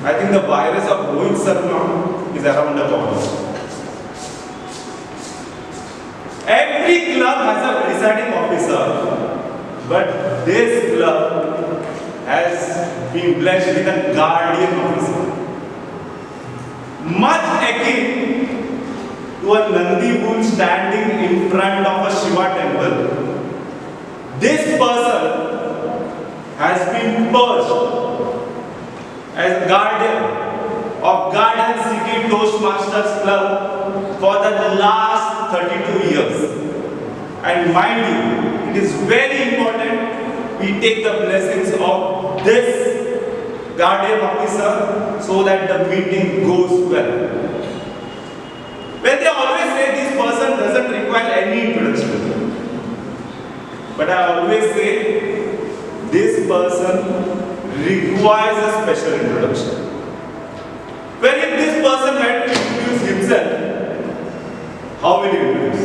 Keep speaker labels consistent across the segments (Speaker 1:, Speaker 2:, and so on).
Speaker 1: I think the virus of Rohit Sharma is around the corner. Every club has a presiding officer, but this club has been blessed with a guardian officer. Much akin to a Nandi bull standing in front of a Shiva temple, this person has been purged as guardian of Garden City Toastmasters Club for the last 32 years. And mind you, it is very important we take the blessings of this guardian officer so that the meeting goes well. When they always say this person doesn't require any introduction, but I always say this person requires a special introduction. When if this person had to introduce himself, how will he introduce?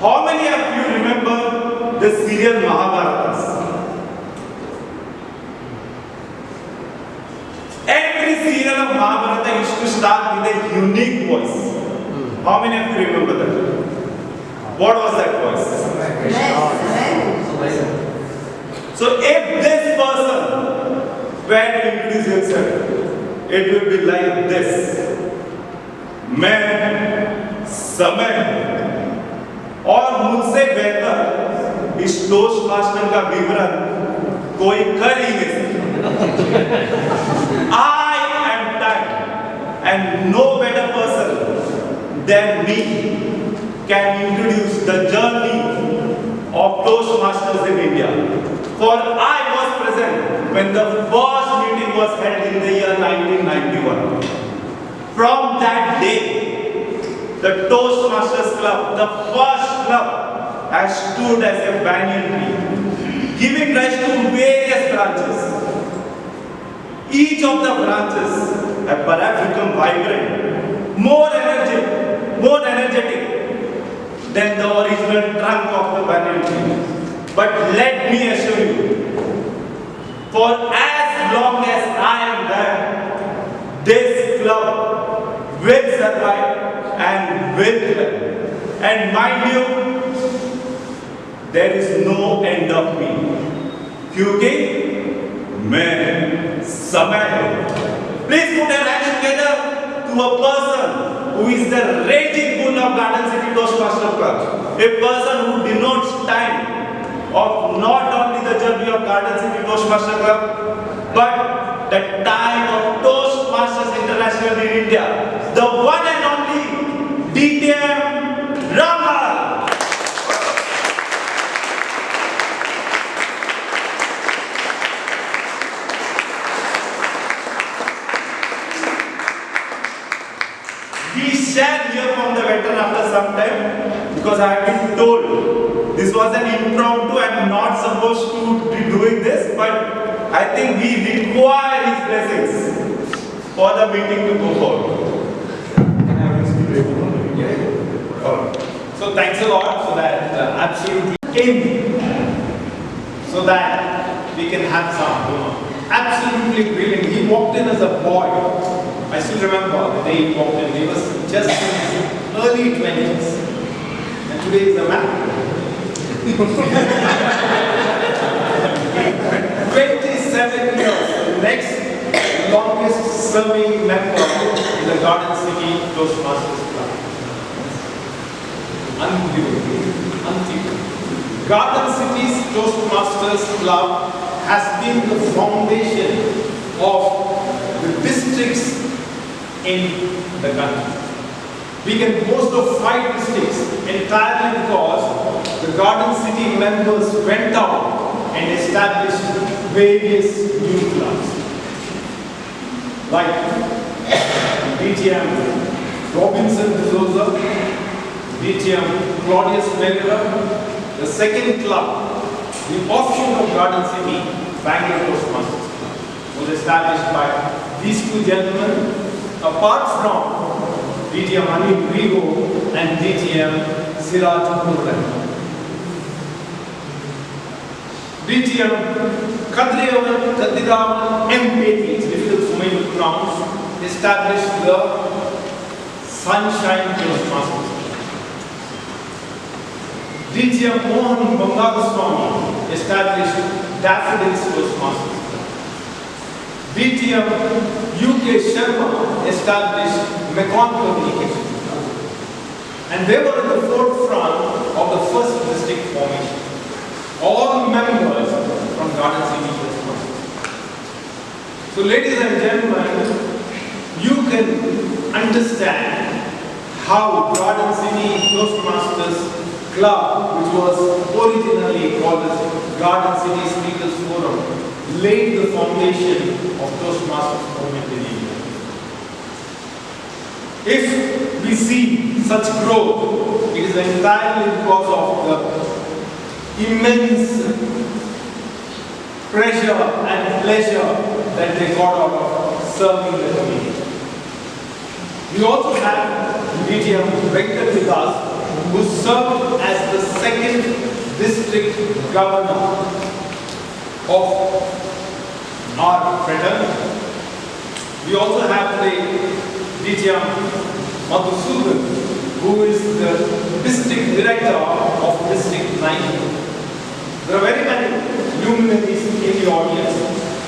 Speaker 1: How many of you remember the serial Mahabharatas? Every serial of Mahabharata used to start with a unique voice. How many of you remember that? What was that voice? So if this person were to introduce himself, it will be like this. मैं समय और मुझसे बेहतर इस toast master का विवरण कोई कर ही नहीं सकता. I am time and no better person than me can introduce the journey of Toastmasters in India. For I was present when the first meeting was held in the year 1991. From that day, the Toastmasters Club, the first club, has stood as a banyan tree, giving rise to various branches. Each of the branches have perhaps become vibrant, more energetic than the original trunk of the banyan tree. But let me assure you, for as long as I am there, this club will survive and will thrive. And mind you, there is no end of me. क्योंकि मैं समय हूं. Please put your hands together to a person who is the raging bull of Garden City Toastmaster Club. A person who denotes time of not only the journey of Garden City Toastmaster Club, but the time of Toastmasters International in India. The one and only DTM Rama. We shall hear from the veteran after some time, because I have been told this was an impromptu. I am not supposed to be doing this, but I think we require his blessings for the meeting to go forward. Can I have his speech?
Speaker 2: So thanks a lot for that absolutely in, so that we can have some absolutely brilliant. He walked in as a boy. I still remember the day he walked in. He was just in his early 20s, and today he's a man. 27 years, next longest serving member in the Garden City Toastmasters Club. Unbelievable. Garden City's Toastmasters Club has been the foundation of the districts in the country. We can boast of 5 districts entirely because the Garden City members went out and established various new clubs. Like DTM Robinson D'Souza, DTM Claudius Melira, the second club, the offshoot of Garden City, Bangalore Toastmasters Club, was established by these two gentlemen, apart from DTM Anil Rigo and DTM Siraj Murray. DTM Kadriyavan, Kadiravan, MP, it's difficult grounds, established the Sunshine Toastmasters. DTM Mohan Bangaswamy established Daffodils Toastmasters. DTM UK Sharma established Mekong Communication. And they were at the forefront of the first district formation. All members from Garden City Toastmasters. So ladies and gentlemen, you can understand how Garden City Toastmasters Club, which was originally called as Garden City Speakers Forum, laid the foundation of Toastmasters movement in India. If we see such growth, it is entirely because of the immense pressure and pleasure that they got out of serving the community. We also have DTM Venkat with us, who served as the second district governor of our fraternity. We also have the DTM Madhusudan, who is the district director of District 19. There are very many luminaries in the audience.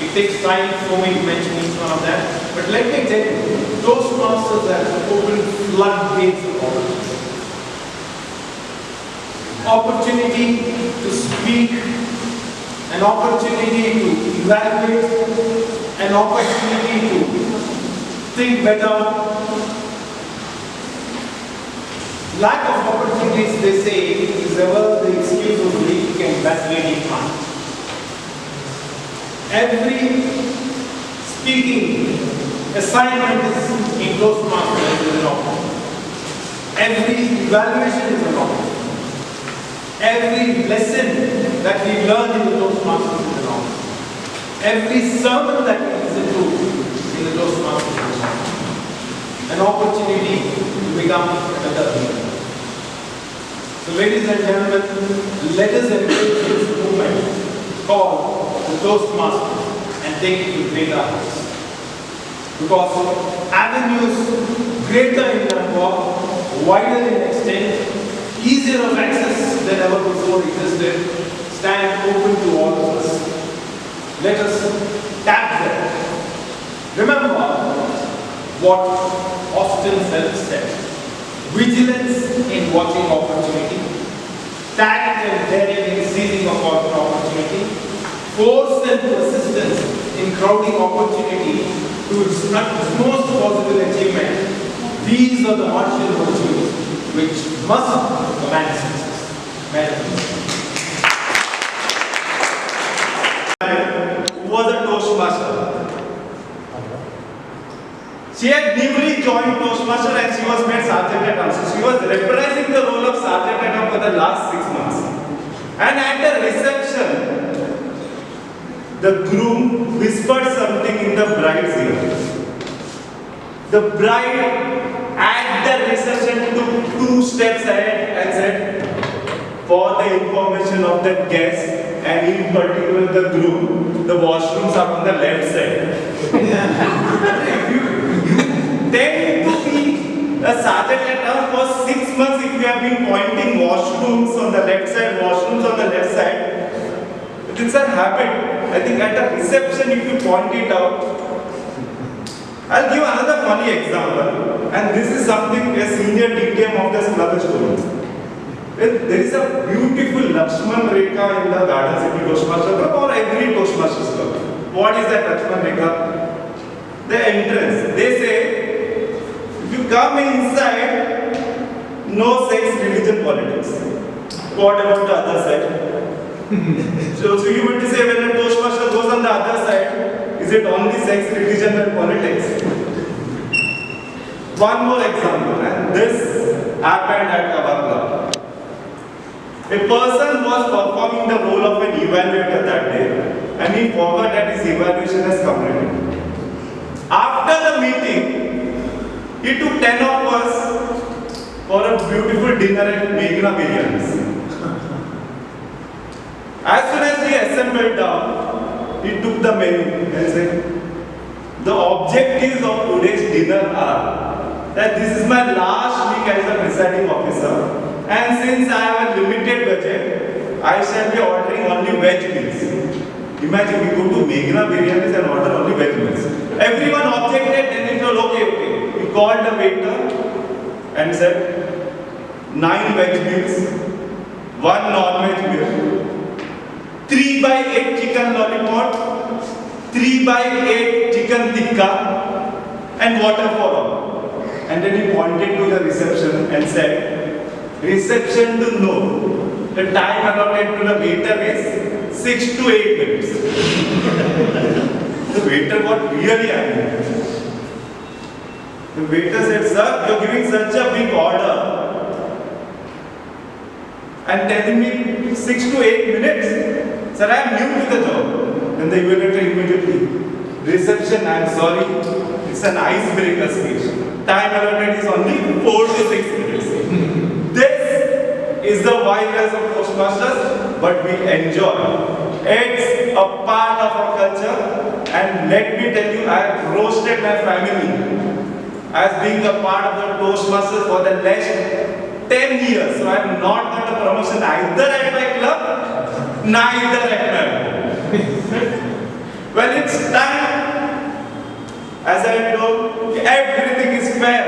Speaker 2: It takes time for me to mention each one of them. But let me tell you, Toastmasters have opened floodgates of opportunity to speak, an opportunity to evaluate, an opportunity to think better. Lack of opportunities, they say, is ever the excuse of weak and vacillating mind. Every speaking assignment is in Toastmasters is an opportunity. Every evaluation is an opportunity. Every lesson that we learn in the Toastmasters is an opportunity. Every sermon that we listen to in the Toastmasters is an opportunity to become a better leader. So ladies and gentlemen, let us embrace this movement called the Toastmasters and take it to greater heights. Because avenues greater in number, wider in extent, easier of access than ever before existed, stand open to all of us. Let us tap them. Remember what Austin Phelps said. Vigilance in watching opportunity, tact and daring in seizing of opportunity, force and persistence in crowding opportunity to its utmost possible achievement. These are the martial virtues which must command success.
Speaker 1: Who was a Toastmaster? She had newly joined Toastmaster and she was made Sergeant at Arms. So she was reprising the role of Sergeant at Arms for the last 6 months. And at the reception, the groom whispered something in the bride's ear. The bride at the reception took 2 steps ahead and said, for the information of the guest and in particular the groom, the washrooms are on the left side. Then to be a sergeant at arms for 6 months, if you have been pointing washrooms on the left side, washrooms on the left side, it's a habit. I think at a reception, if you point it out, I'll give another funny example, and this is something a senior DTM of this club is doing. There is a beautiful Lakshman Rekha in the Garden City Toastmasters Club or every Toastmasters Club. What is that Lakshman Rekha? The entrance. They say, if you come inside, no sex, religion, politics. What about the other side? So you would say when a Toastmaster goes on the other side, is it only sex, religion and politics? One more example, and this happened at our club. A person was performing the role of an evaluator that day and he forgot that his evaluation has completed. After the meeting, he took 10 of us for a beautiful dinner at Meghna Biryani. As soon as we assembled down, he took the menu and said, The objectives of today's dinner are that this is my last week as a presiding officer, and since I have a limited budget, I shall be ordering only veg meals. Imagine we go to Meghna Biryanis and order only veg meals. Everyone objected, then it was okay. We called the waiter and said 9 veg meals, 1 non-veg meal, 3 by 8 chicken lollipop, 3 by 8 chicken tikka, and water for all. And then he pointed to the reception and said, reception to know the time allotted to the waiter is 6 to 8 minutes. The waiter got really angry. The waiter said, sir, you are giving such a big order and telling me 6 to 8 minutes. Sir, I am new to the job. And the evaluator immediately, reception, I am sorry, it's an icebreaker speech. Time allotted is only 4 to 6 minutes. This is the wildness of Toastmasters, but we enjoy. It's a part of our culture, and let me tell you, I have roasted my family as being a part of the Toastmasters for the last 10 years. So I have not got a promotion either at my club, neither at my home. Well, it's time, as I told, everything is fair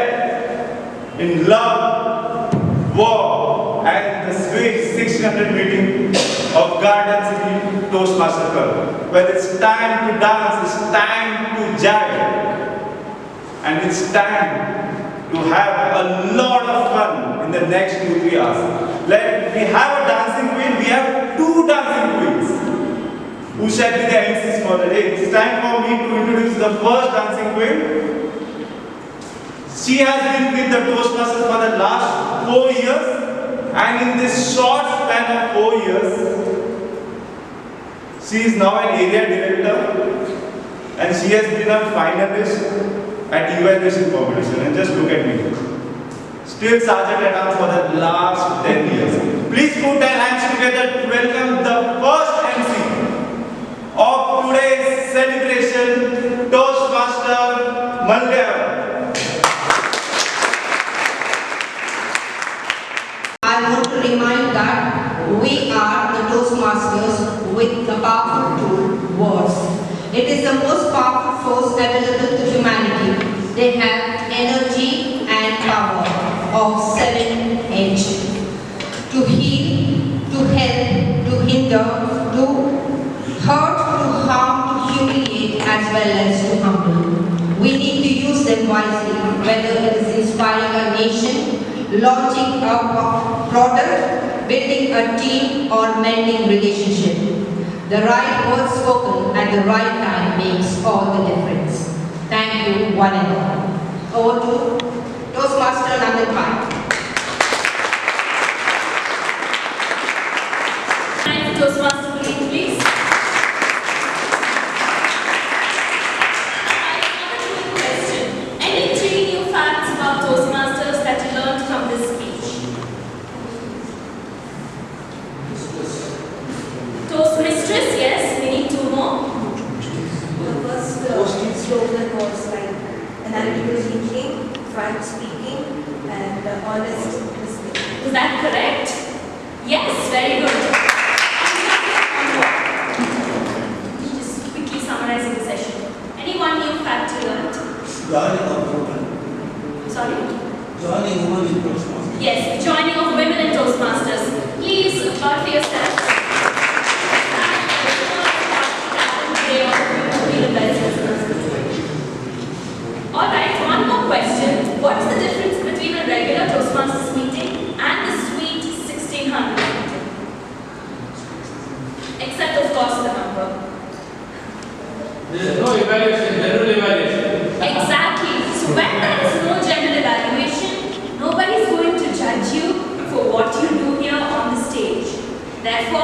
Speaker 1: in love, war, and the sweet 600 meeting of Garden City Toastmaster Club. Well, it's time to dance, it's time to jive, and it's time to have a lot of fun in the next 2-3 hours. Let we have a dancing queen, we have 2 dancing queens who shall be the MCs for the day. It's time for me to introduce the first dancing queen. She has been with the Toastmasters for the last 4 years, and in this short span of 4 years, she is now an area director, and she has been a finalist at evaluation competition. And just look at me. Still Sergeant at Arms for the last 10 years. Please put your hands together to welcome the first MC of today's celebration, Toastmaster Malayalam.
Speaker 3: I want to remind that we are the Toastmasters with the powerful tool, words. It is the most powerful force available to humanity. They have energy and power of 7H. To heal, to help, to hinder, to hurt, to harm, to humiliate, as well as to humble. We need to use them wisely, whether it is inspiring a nation, launching a product, building a team, or mending relationship. The right words spoken at the right time makes all the difference. Thank you, one and all. Over to Toastmaster number 5.
Speaker 4: Time for Toastmaster meeting, please. I have a quick question. Any 3 new facts about Toastmasters that you learned from this speech? Toastmistress, yes. We need 2 more.
Speaker 5: The first slogan was like analytical thinking, frank speaking, and honest listening.
Speaker 4: Is that correct? Yes, very good. Just quickly summarizing the session. Any 1 new fact you learned?
Speaker 6: Joining of women.
Speaker 4: Sorry?
Speaker 6: Joining women in Toastmasters.
Speaker 4: Yes, joining of women in Toastmasters. Please, applaud for yourself. Alright, 1 more question. What is the difference between a regular Toastmasters meeting and the sweet 1600 meeting? Except, of course, the number.
Speaker 6: There is no evaluation, general evaluation.
Speaker 4: Exactly. So when there is no general evaluation, nobody is going to judge you for what you do here on the stage. Therefore,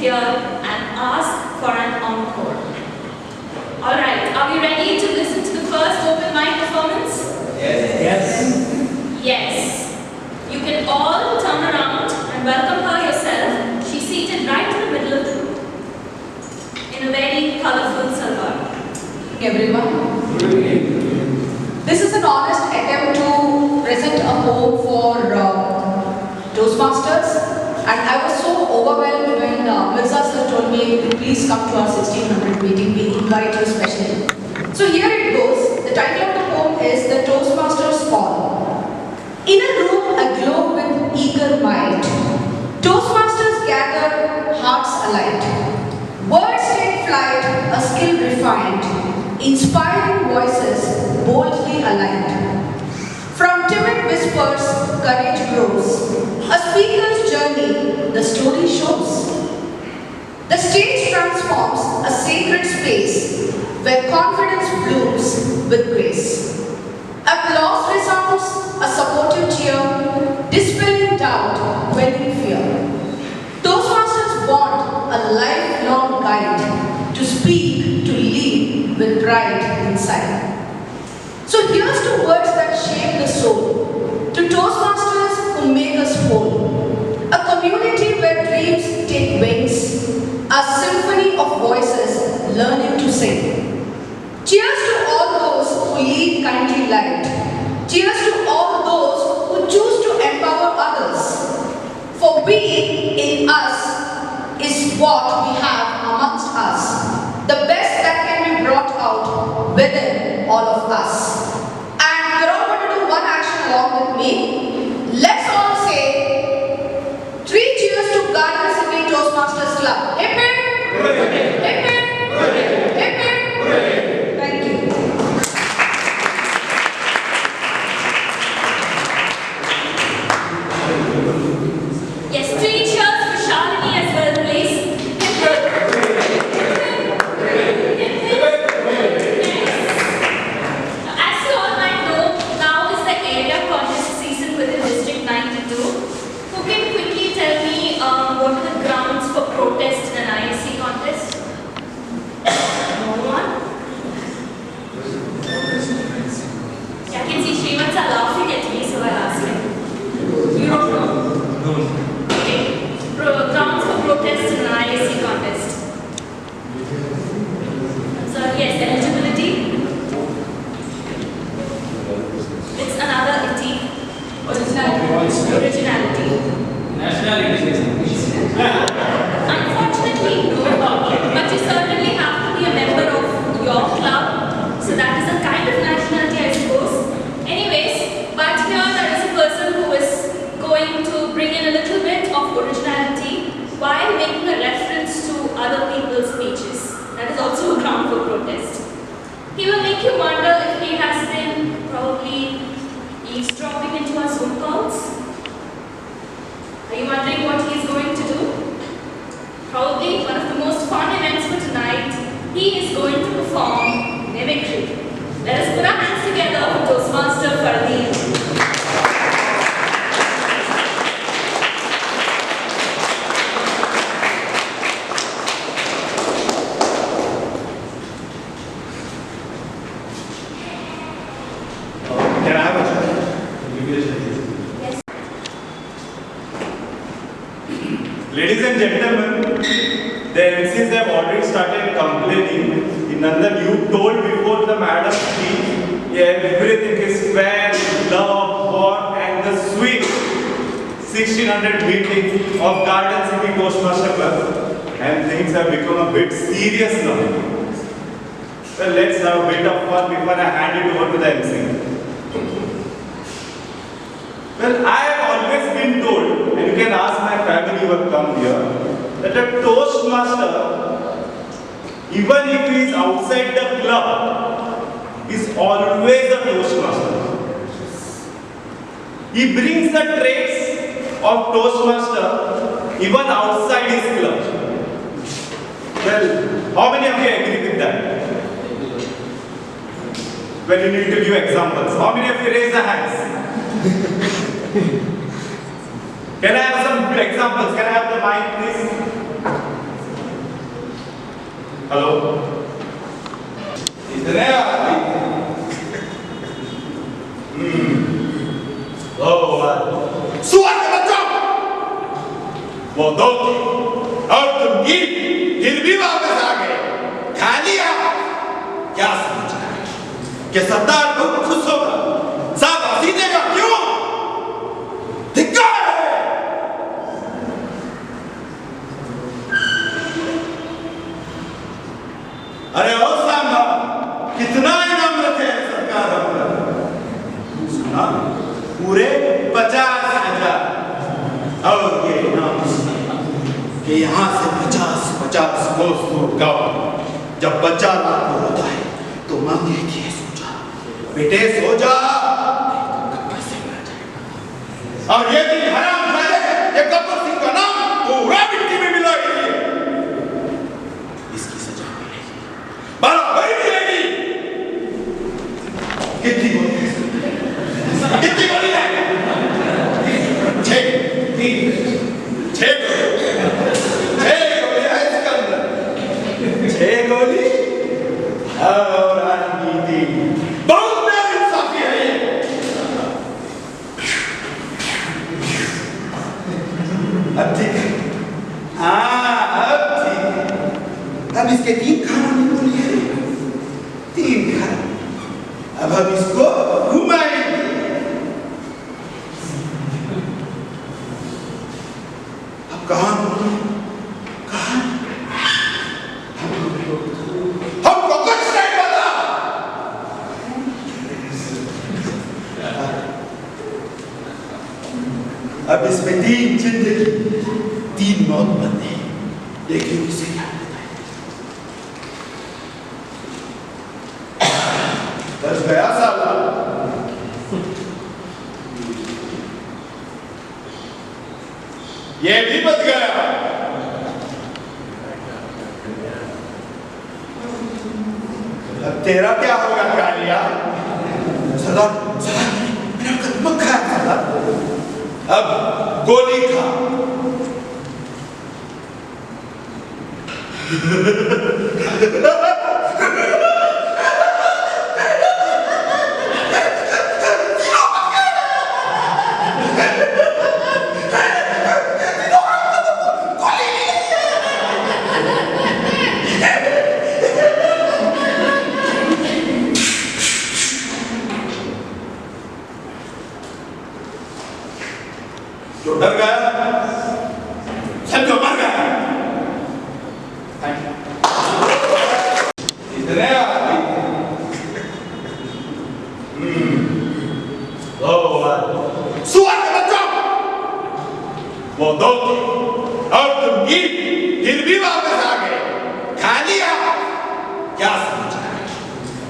Speaker 4: here and ask for an encore. Alright, are we ready to listen to the first open mic performance? Yes. You can all turn around and welcome her yourself. She's seated right in the middle of the room in a very colorful salwar.
Speaker 7: Everyone. This is an honest attempt to present a poem for Toastmasters, and I was so overwhelmed when Mirza sir told me to please come to our 1600 meeting, we invite you specially. So here it goes. The title of the poem is The Toastmasters Fall. In a room aglow with eager might, Toastmasters gather, hearts alight. Words take flight, a skill refined, inspiring voices boldly aligned. From timid whispers, courage grows. A speaker's journey, the story shows. The stage transforms a sacred space where confidence blooms with grace. Applause resounds, a supportive cheer, dispelling doubt, quelling fear. Toastmasters want a lifelong guide to speak, to lead with pride inside. So here's to words that shape the soul, to Toastmasters who make us whole. A community where dreams take wings, a symphony of voices learning to sing. Cheers to all those who lead kindly light. Cheers to all those who choose to empower others. For we in us is what we have amongst us, the best that can be brought out within all of us. And you're all going to do one action along with me. Let's all say 3 cheers to Garden City Toastmasters Club. Hip hip! Hip hip! Hip hip! Thank you.
Speaker 4: Yes, 3 cheers for Shalini as well, please. As you all might know, now is the area contest season within District 92. Who can quickly tell me what are the grounds for protest in an IAC contest? No one? Yeah, I can see Srimats are laughing at me, so I'll ask him. You don't know? Okay. Grounds for protest in an IAC contest. So yes, eligibility. It's another itty. Originality.
Speaker 6: Nationality.
Speaker 4: Unfortunately, no. But you certainly have to be a member of your club. So that is a kind of nationality, I suppose. Anyways, but here there is a person who is going to bring in a little bit of originality while making a reference to other people's speeches. That is also a ground for protest. He will make you wonder if he has been probably eavesdropping into our Zoom calls. Are you wondering what he is going to do? Probably one of the most fun events for tonight. He is going to perform mimicry. Let us put our hands together for Toastmaster Fardeen.
Speaker 1: Can I have a chance?
Speaker 4: Yes.
Speaker 1: Ladies and gentlemen, the MCs have already started complaining. Nandan, you told before the madam speech, everything is fair, love, war, and the sweet 1600 meeting of Garden City Toastmaster Club. And things have become a bit serious now. Well, let's have a bit of fun before I hand it over to the MC. Well, I have always been told, and you can ask my family who have come here, that a Toastmaster, even if he is outside the club, is always a Toastmaster. He brings the traits of Toastmaster even outside his club. Well, how many of you agree with that? Well, you need to give examples. How many of you raise the hands? Can I have some good examples? Can I have the mic, please? Hello, इतने आदमी? सुअर के बच्चों, वो दो थे और तुम फिर भी वापस आ गए। खा लिया? क्या समझा कि सरदार बहुत खुश होगा, शाबाशी देगा? क्यों? धिक्कार है। अरे ओ सांबा, कितना इनाम रखे हैं सरकार हम पर? सुना? पूरे 50,000। और ये इनाम कि यहाँ से 50 कोस दूर गाँव जब बच्चा रात को होता है तो माँ कहती है सो जा बेटे, सो जा, और ये दिन हराम जाए, ये गब्बर सिंह का नाम पूरा मिट्टी में मिला ही है। इसकी सजा मिलेगी, बराबर मिलेगी। कितनी गोली है? कितनी गोली है? 6 गोली है इसके अंदर। 6 गोली और राजनीति बहुत बेइंसाफी है ये। अब ठीक है, अब ठीक है। अब इसके 3 खाना नहीं बोली है, 3 खाना। अब हम इसको घुमाएंगे। अब कहाँ हमको कुछ नहीं पता। अब इसमें 3 जिंदगी 3 मौत बंद है, लेकिन इसे क्या बच गया साला। ये भी बच गया। अब तेरा क्या होगा कालिया? सरदार, मेरा कदम खाया सरदार। अब गोली खा। जो डर गया समझो मर गया। इतने आदमी? सुअर के बच्चों, वो दो थे और तुम फिर भी वापस आ गए। खा लिया? क्या समझा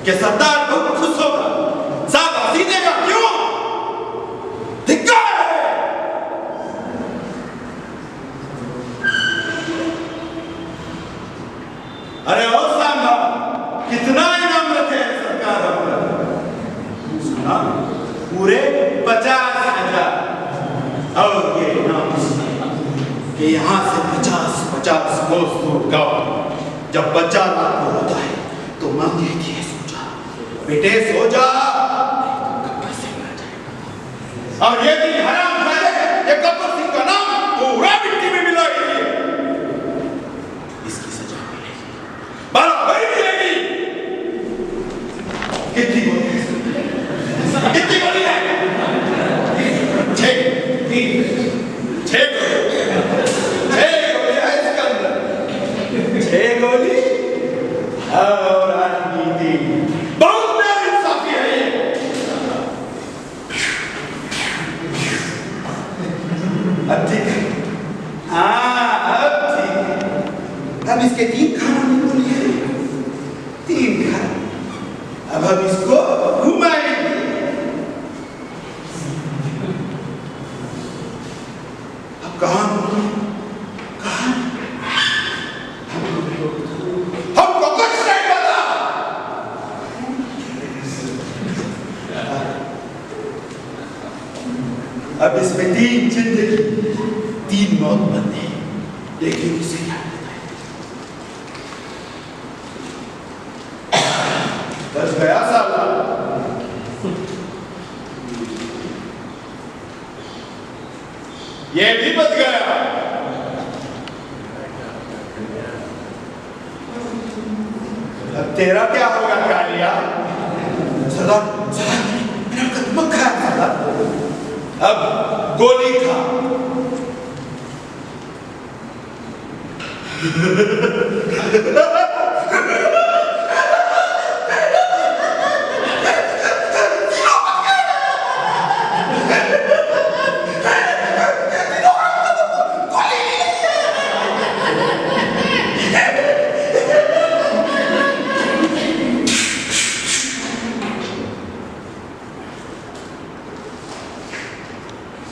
Speaker 1: कि सरदार बहुत खुश होगा, शाबाशी देगा? क्यों? धिक्कार है। अरे ओ सांबा, कितना इनाम रखे हैं सरकार हम पर? सुना? पूरे 50,000। और ये इनाम कि यहाँ से 50 कोस दूर गाँव जब बच्चा रात को होता है तो माँ कहती है सो जा बेटे, सो जा, और ये दिन हराम जाए, ये गब्बर सिंह का नाम पूरा मिट्टी में मिला ही है। इसकी सजा मिलेगी, बराबर मिलेगी। कितनी गोली है? कितनी गोली है? 6 गोली है इसके अंदर। 6 गोली और राजनीति बहुत बेइंसाफी है ये। अब ठीक है, अब ठीक है। अब इसके 3 खाना नहीं बोली है, 3 खाना। अब हम इसको घुमाएंगे। अब कहाँ हमको कुछ नहीं पता। अब इसमें 3 जिंदगी 3 मौत बंद है, लेकिन इसे क्या पता है? बच गया साला। ये भी बच गया। अब तेरा क्या होगा कालिया? साला मेरा कदम खाया साला। अब गोली खा।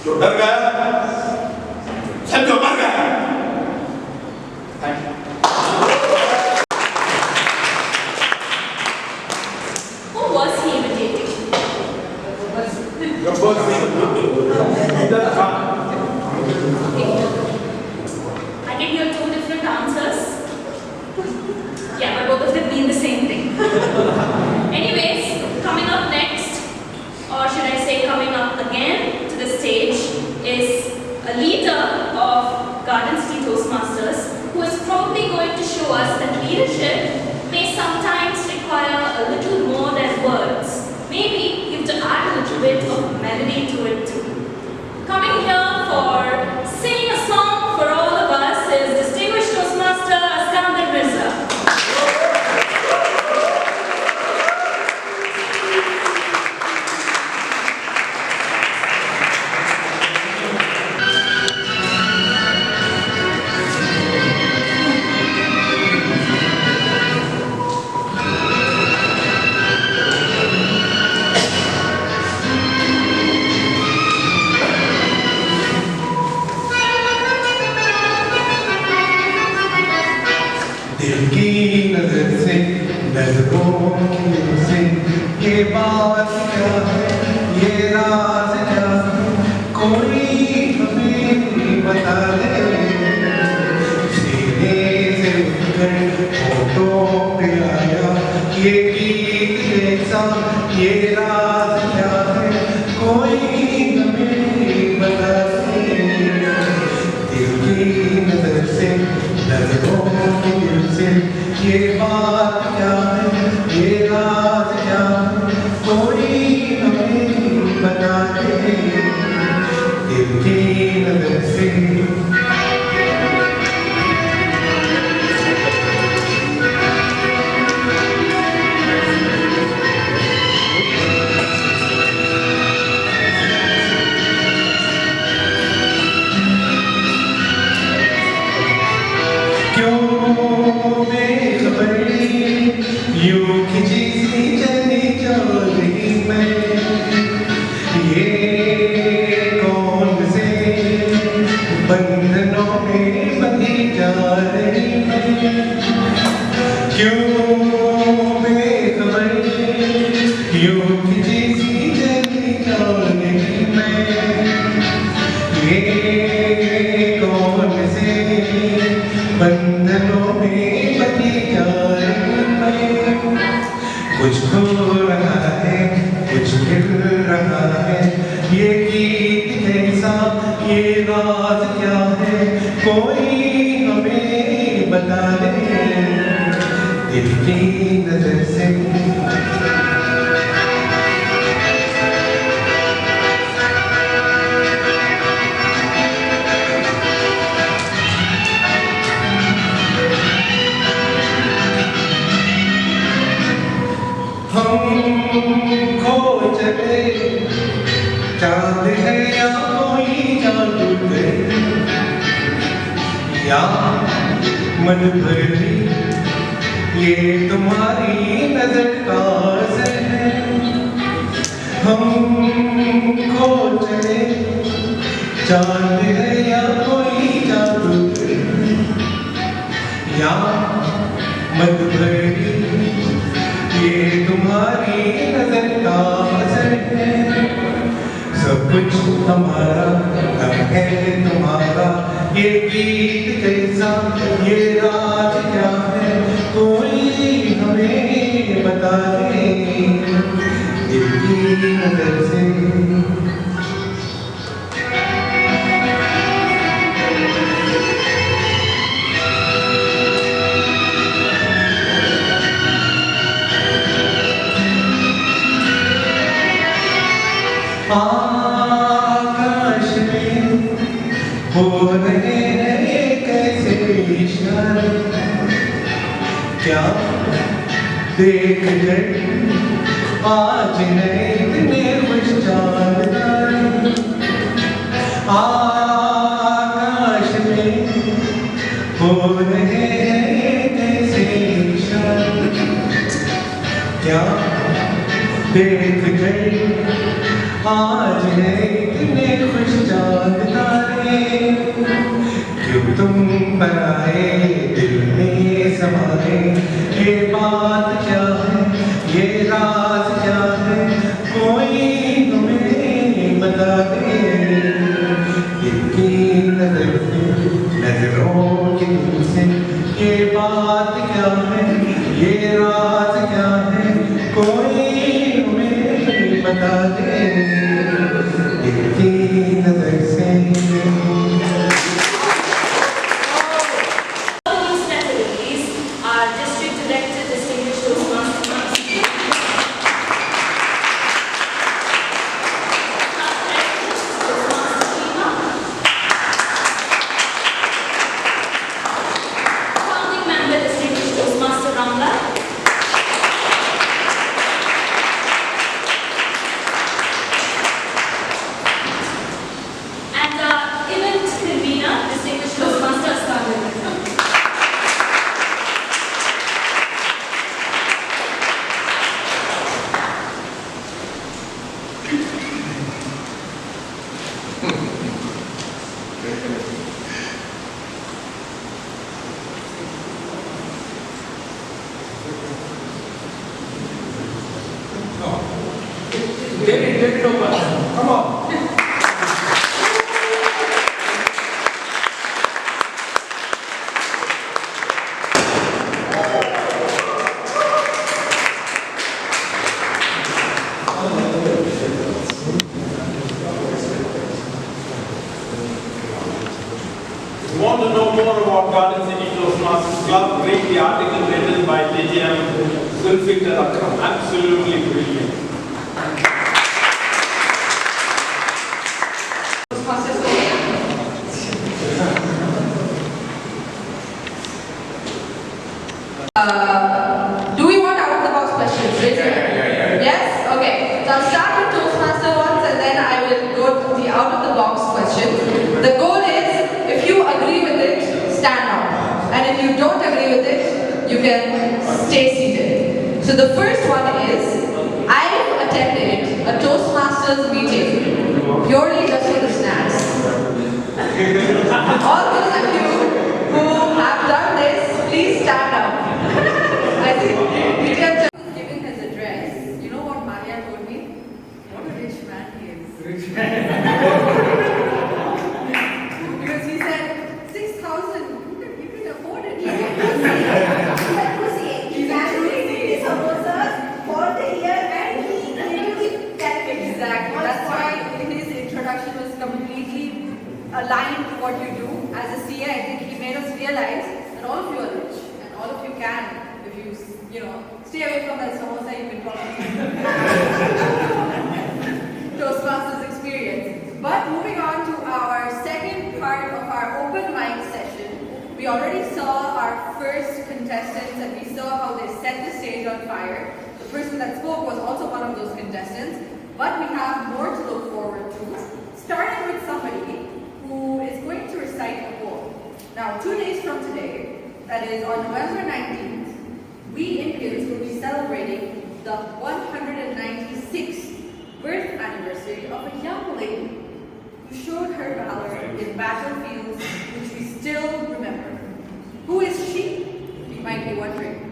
Speaker 1: जो डर गया समझो मर गया।
Speaker 4: Who was he imitating?
Speaker 2: Your first name. Either Khan.
Speaker 4: I can hear two different answers. Yeah, but both of them mean the same thing. Anyways, coming up next, or should I say coming up again to the stage, is a leader of Garden City Toastmasters who is probably going to show us that leadership may sometimes require a little more than words. Maybe you have to add a little bit of melody to it too. Coming here for singing a song for all of us is distinguished Toastmaster Askandar Mirza.
Speaker 8: दिल की नजर से नजरों से ये बात क्या है, ये राज क्या है, कोई हमें बता दे। सीने से उठकर होठों पे आया ये गीत जैसा, ये राज क्या है, कोई हमें बता दे। दिल की नजर से नजरों से ये बात क्या है, ये राज क्या है, कोई हमें बता दे। दिल की नजर से यूं खिंची सी चली चल रही मैं, ये कौन से बंधनों में बंधी जा रही मैं। क्यों बेखबर यूं खिंची सी चली चल रही मैं, ये कौन से बंधनों में बंधी जा रही मैं। कुछ हो रहा है, कुछ मिल रहा है, ये गीत कैसा, ये राज क्या है, कोई हमें बता दे। दिल की नजर से हम खो चले, चांद है या कोई जादू है, या मन भरी ये तुम्हारी नजर का असर है। हम खो चले, चांद है या कोई जादू है, या मन भरी ये तुम्हारी नजर का असर है। सब कुछ हमारा, हम है तुम्हारा, ये गीत कैसा, ये राज क्या है, कोई हमें बता दे। नजर से आकाश में हो रहे हैं कैसे इशारे क्या देख कर आज नए इतने खुश चांद तारे आकाश में हो रहे हैं कैसे इशारे क्या देख कर आज है इतने खुश चांद तारे क्यों तुम पर आए दिल में समाए ये बात क्या है ये राज क्या है कोई तुम्हें बता दे इनकी नजर से नजरों की दूर से ये बात क्या है ये राज क्या है कोई तुम्हें बता दे इनकी नजर से
Speaker 4: Our district director, distinguished Toastmaster founding member, distinguished Toastmaster Ramla, and event convener, distinguished Toastmaster Askarna.
Speaker 6: David, take it over. Come on.
Speaker 2: If you want to know more about Garden City Toastmasters Club, read the article written by DGM Zulfikar Akram. Absolutely brilliant.
Speaker 7: Do we want out-of-the-box questions? Raise your hand. Yes? Okay. So I'll start with Toastmaster ones and then I will go to the out-of-the-box question. The goal is, if you agree with it, stand up. And if you don't agree with it, you can stay seated. So the first one is, I've attended a Toastmasters meeting purely just for the snacks. All those of you who have done this, please stand up. I think Peter was giving his address. You know what Maria told me? What a rich man he is. Because he said 6,000. You can afford it.
Speaker 5: He's actually making samosas for the year and he literally calculated.
Speaker 7: Exactly. That's why his introduction was completely aligned to what you do. As a CA, I think he made us realize that all of you are rich and all of you can, if you know, stay away from that samosa, you can probably Toastmasters experience. But moving on to our second part of our open mic session, we already saw our first contestants and we saw how they set the stage on fire. The person that spoke was also one of those contestants, but we have more to look forward to, starting with somebody who is going to recite a poem. Now, 2 days from today, that is on November 19th, we Indians will be celebrating the 196th birth anniversary of a young lady who showed her valor in battlefields which we still remember. Who is she? You might be wondering.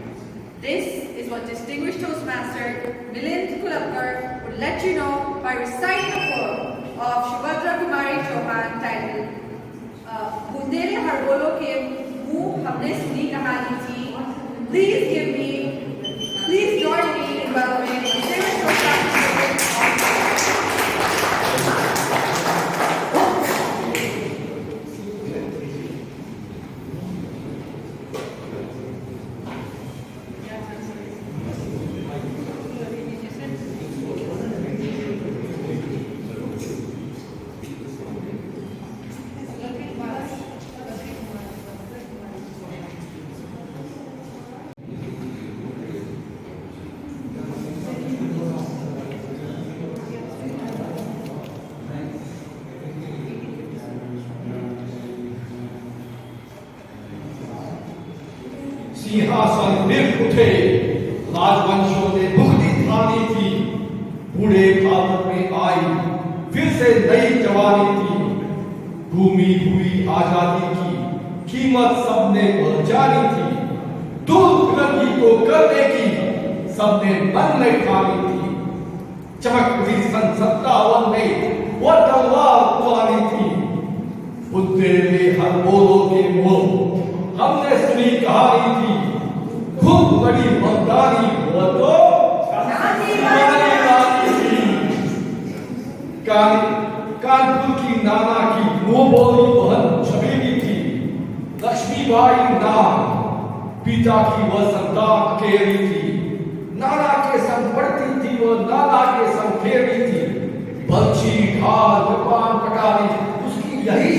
Speaker 7: This is what distinguished Toastmaster Milind Kulapkar would let you know by reciting a poem of Shubhadra Kumari Chauhan titled Bundere Har Bolo Ke Muh Humne Suni Kahani Thi. Please join me in welcoming distinguished Toastmaster
Speaker 6: सिंहासन फिर उठे, राजवंशों ने मुक्ति ठानी थी, बूढ़े भारत में आई फिर से नई जवानी थी। भूमि हुई आजादी की कीमत सबने जानी थी, दुर्गति को करने की सबने मन में ठानी थी। चमक उठी सन 57 में वो तलवार उतारी थी, बुद्धे में हर बोलो के मोल हमने सुनी कहानी थी। खूब बड़ी मर्दानी वो तो कानपुर की नाना की मुंह बोली बहन छबीली थी। लक्ष्मीबाई नाम पिता की वह संतान केरी थी, नाना के संग पढ़ती थी वो नाना के संग खेली थी। बच्ची ढाल कृपान कटारी उसकी यही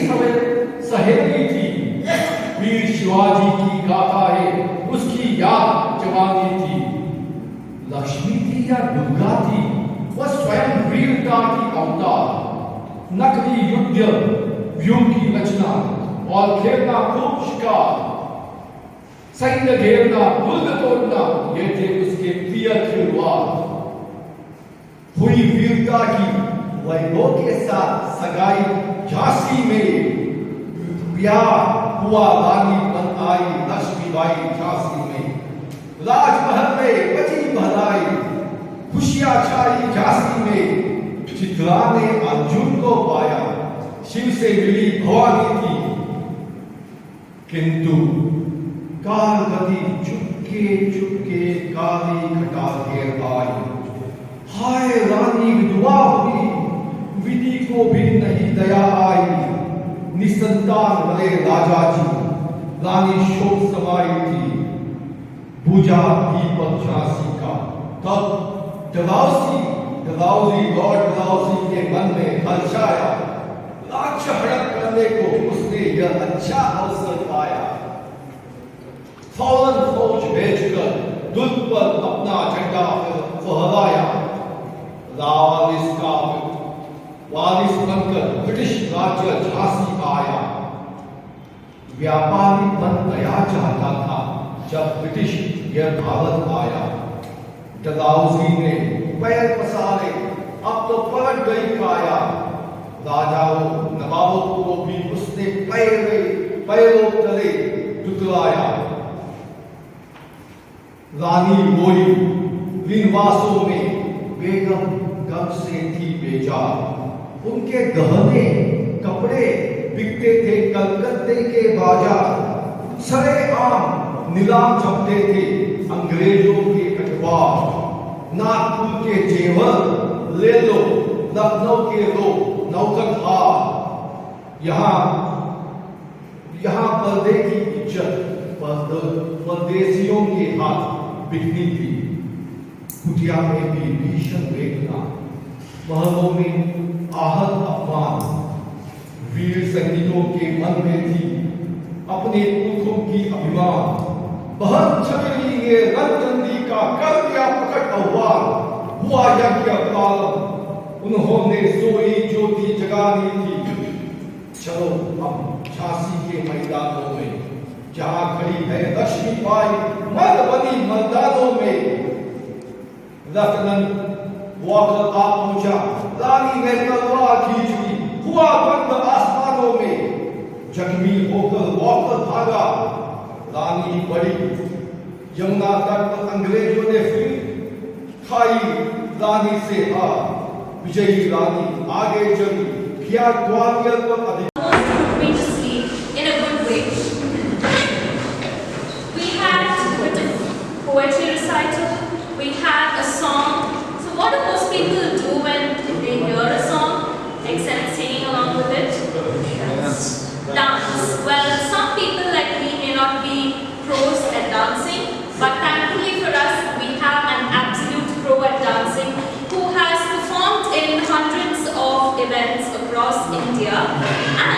Speaker 6: सहेली थी। वीर शिवाजी की गाथाएं उसकी याद जवानी थी। लक्ष्मी थी या दुर्गा थी वह स्वयं वीरता की अवतार। नकली युद्ध व्यूह की रचना और खेलना खूब शिकार, सैन्य घेरना दुर्ग तोड़ना ये थे उसके प्रिय खिलवाड़। हुई वीरता की वैभव के साथ सगाई झांसी में, ब्याह हुआ रानी बन आई लक्ष्मीबाई झांसी में। राजमहल में बची बधाई खुशियां छाई झांसी में। चित्रा ने अर्जुन को पाया शिव से मिली भवानी थी, किंतु काल गति चुपके चुपके काली घटा घेर आई। हाय रानी विधवा हुई, विधि को भी नहीं दया आई। निसंतान बने राजा जी, रानी शोक समाई थी। बुझा दीपक झांसी का तब डलाउसी लॉर्ड डलाउसी के मन में हर्ष आया। राज्य हड़प करने को उसने यह अच्छा अवसर पाया। फौरन फौज भेजकर दुर्ग पर अपना झंडा फहराया। वारिस बनकर ब्रिटिश राज्य झांसी आया। व्यापारी बन गया चाहता था जब ब्रिटिश यह भारत आया। डलाउसी ने पैर पसारे, अब तो पलट गई काया। राजाओं नवाबों को भी उसने पैरों तले टुकराया। रानी रोई विनवासों में, बेगम गम से थी बेजार। उनके गहने कपड़े बिकते थे कलकत्ते के बाजार। सरेआम नीलाम जमते थे अंग्रेजों के अखबार। नागपुर के जेवर ले लो, लखनऊ के लो नौकरहार। यहाँ पर्दे की इज्जत परदेशियों के हाथ बिकनी थी। कुटिया में भी भीषण वेदना, महलों में आहत अपमान। वीर सैनिकों के मन में थी अपने पुरखों की अभिमान। बहन छबीली ने रणचंडी का कर दिया प्रकट आह्वान। हुआ यज्ञ प्रारंभ, उन्होंने सोई ज्योति जगानी थी। चलो हम झांसी के मैदानों में, जहां खड़ी है लक्ष्मीबाई मर्द बनी मैदानों में। लेफ्टिनेंट वॉकर आ पहुंचा, रानी ने तलवार खींच ली। हुआ बंद आसमानों में, जख्मी होकर वॉकर भागा। रानी बढ़ी यमुना तट पर, अंग्रेजों ने फिर खाई रानी से हार। विजयी रानी आगे चली, किया ग्वालियर पर अधिक।
Speaker 4: In a good way. We had written poetry recital. We had a song. So what do most people do when they hear a song, except singing along with it? Dance. Well, some people like me may not be pros at dancing, but thankfully for us, we have an absolute pro at dancing who has performed in hundreds of events across India. And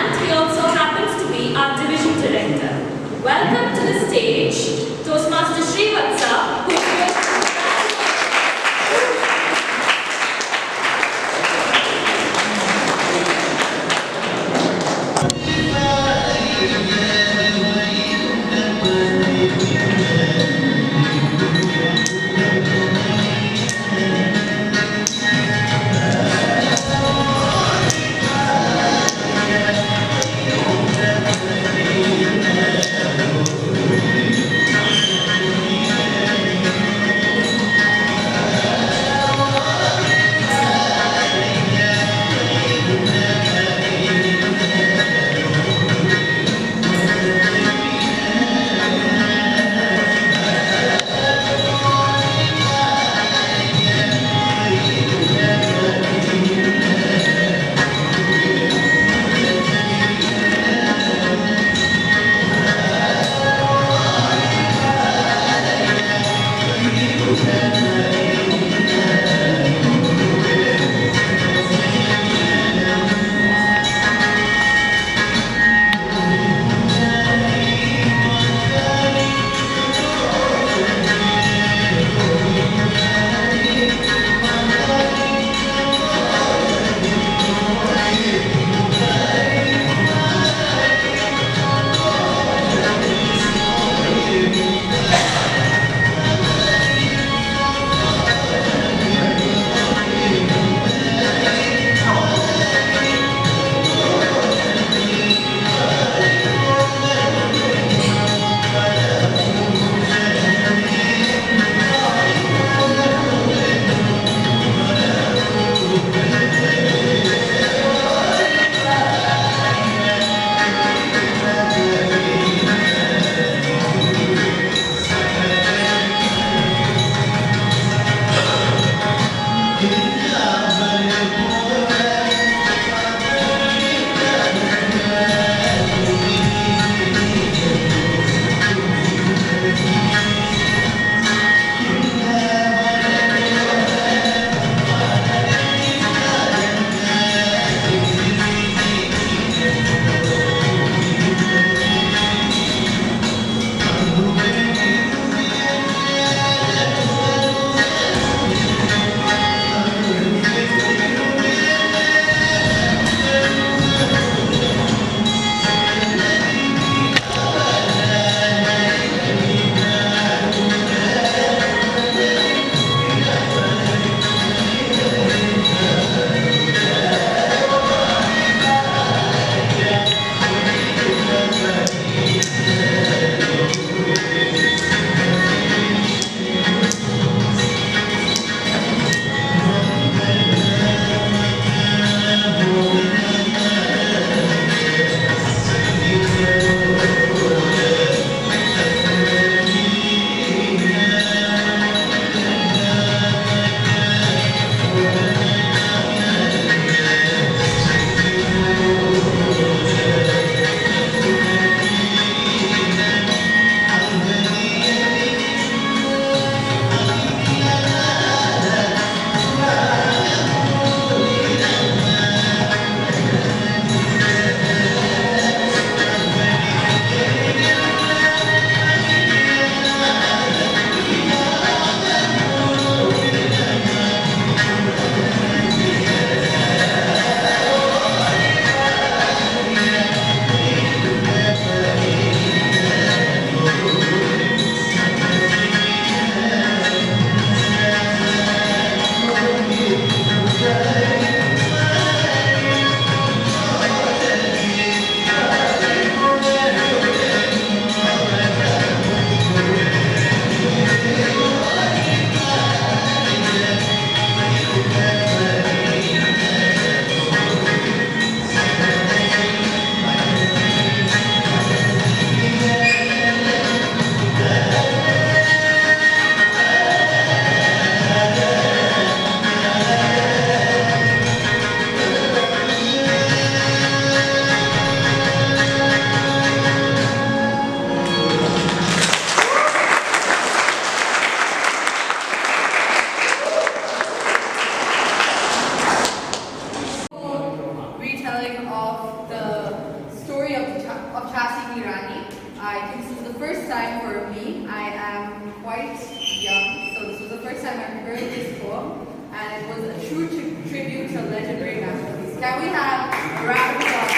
Speaker 7: Can we have a round of applause?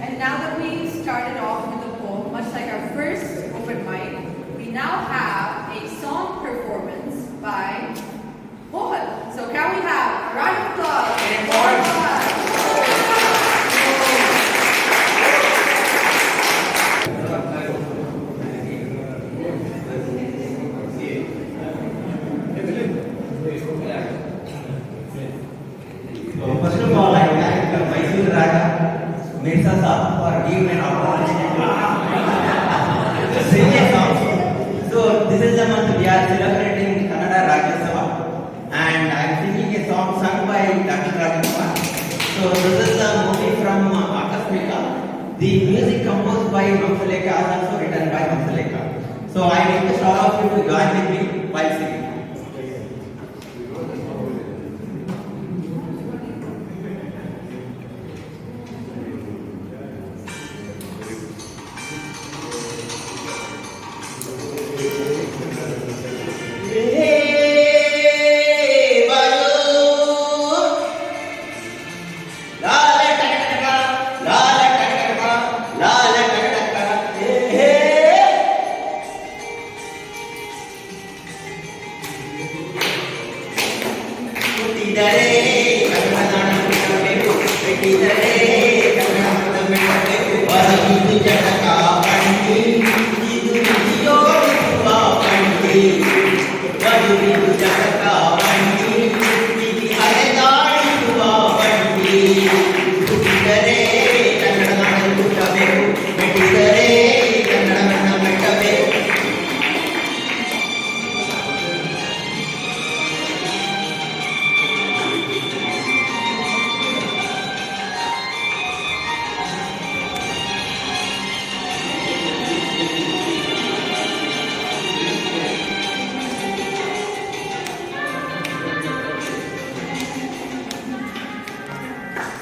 Speaker 7: And now that we started off with the poem, much like our first open mic, we now have a song performance by Mohan. So can we have a round of applause?
Speaker 9: First of all, I thank Mysore Raja, Mirza Saab for giving an opportunity to sing a song. So this is the month we are celebrating Kannada Rajyotsava, and I am singing a song sung by Dr. Rajkumar. So this is the movie from Akasmika. The music composed by Hamsalekha is also written by Hamsalekha. So I request all of you to join with me while singing.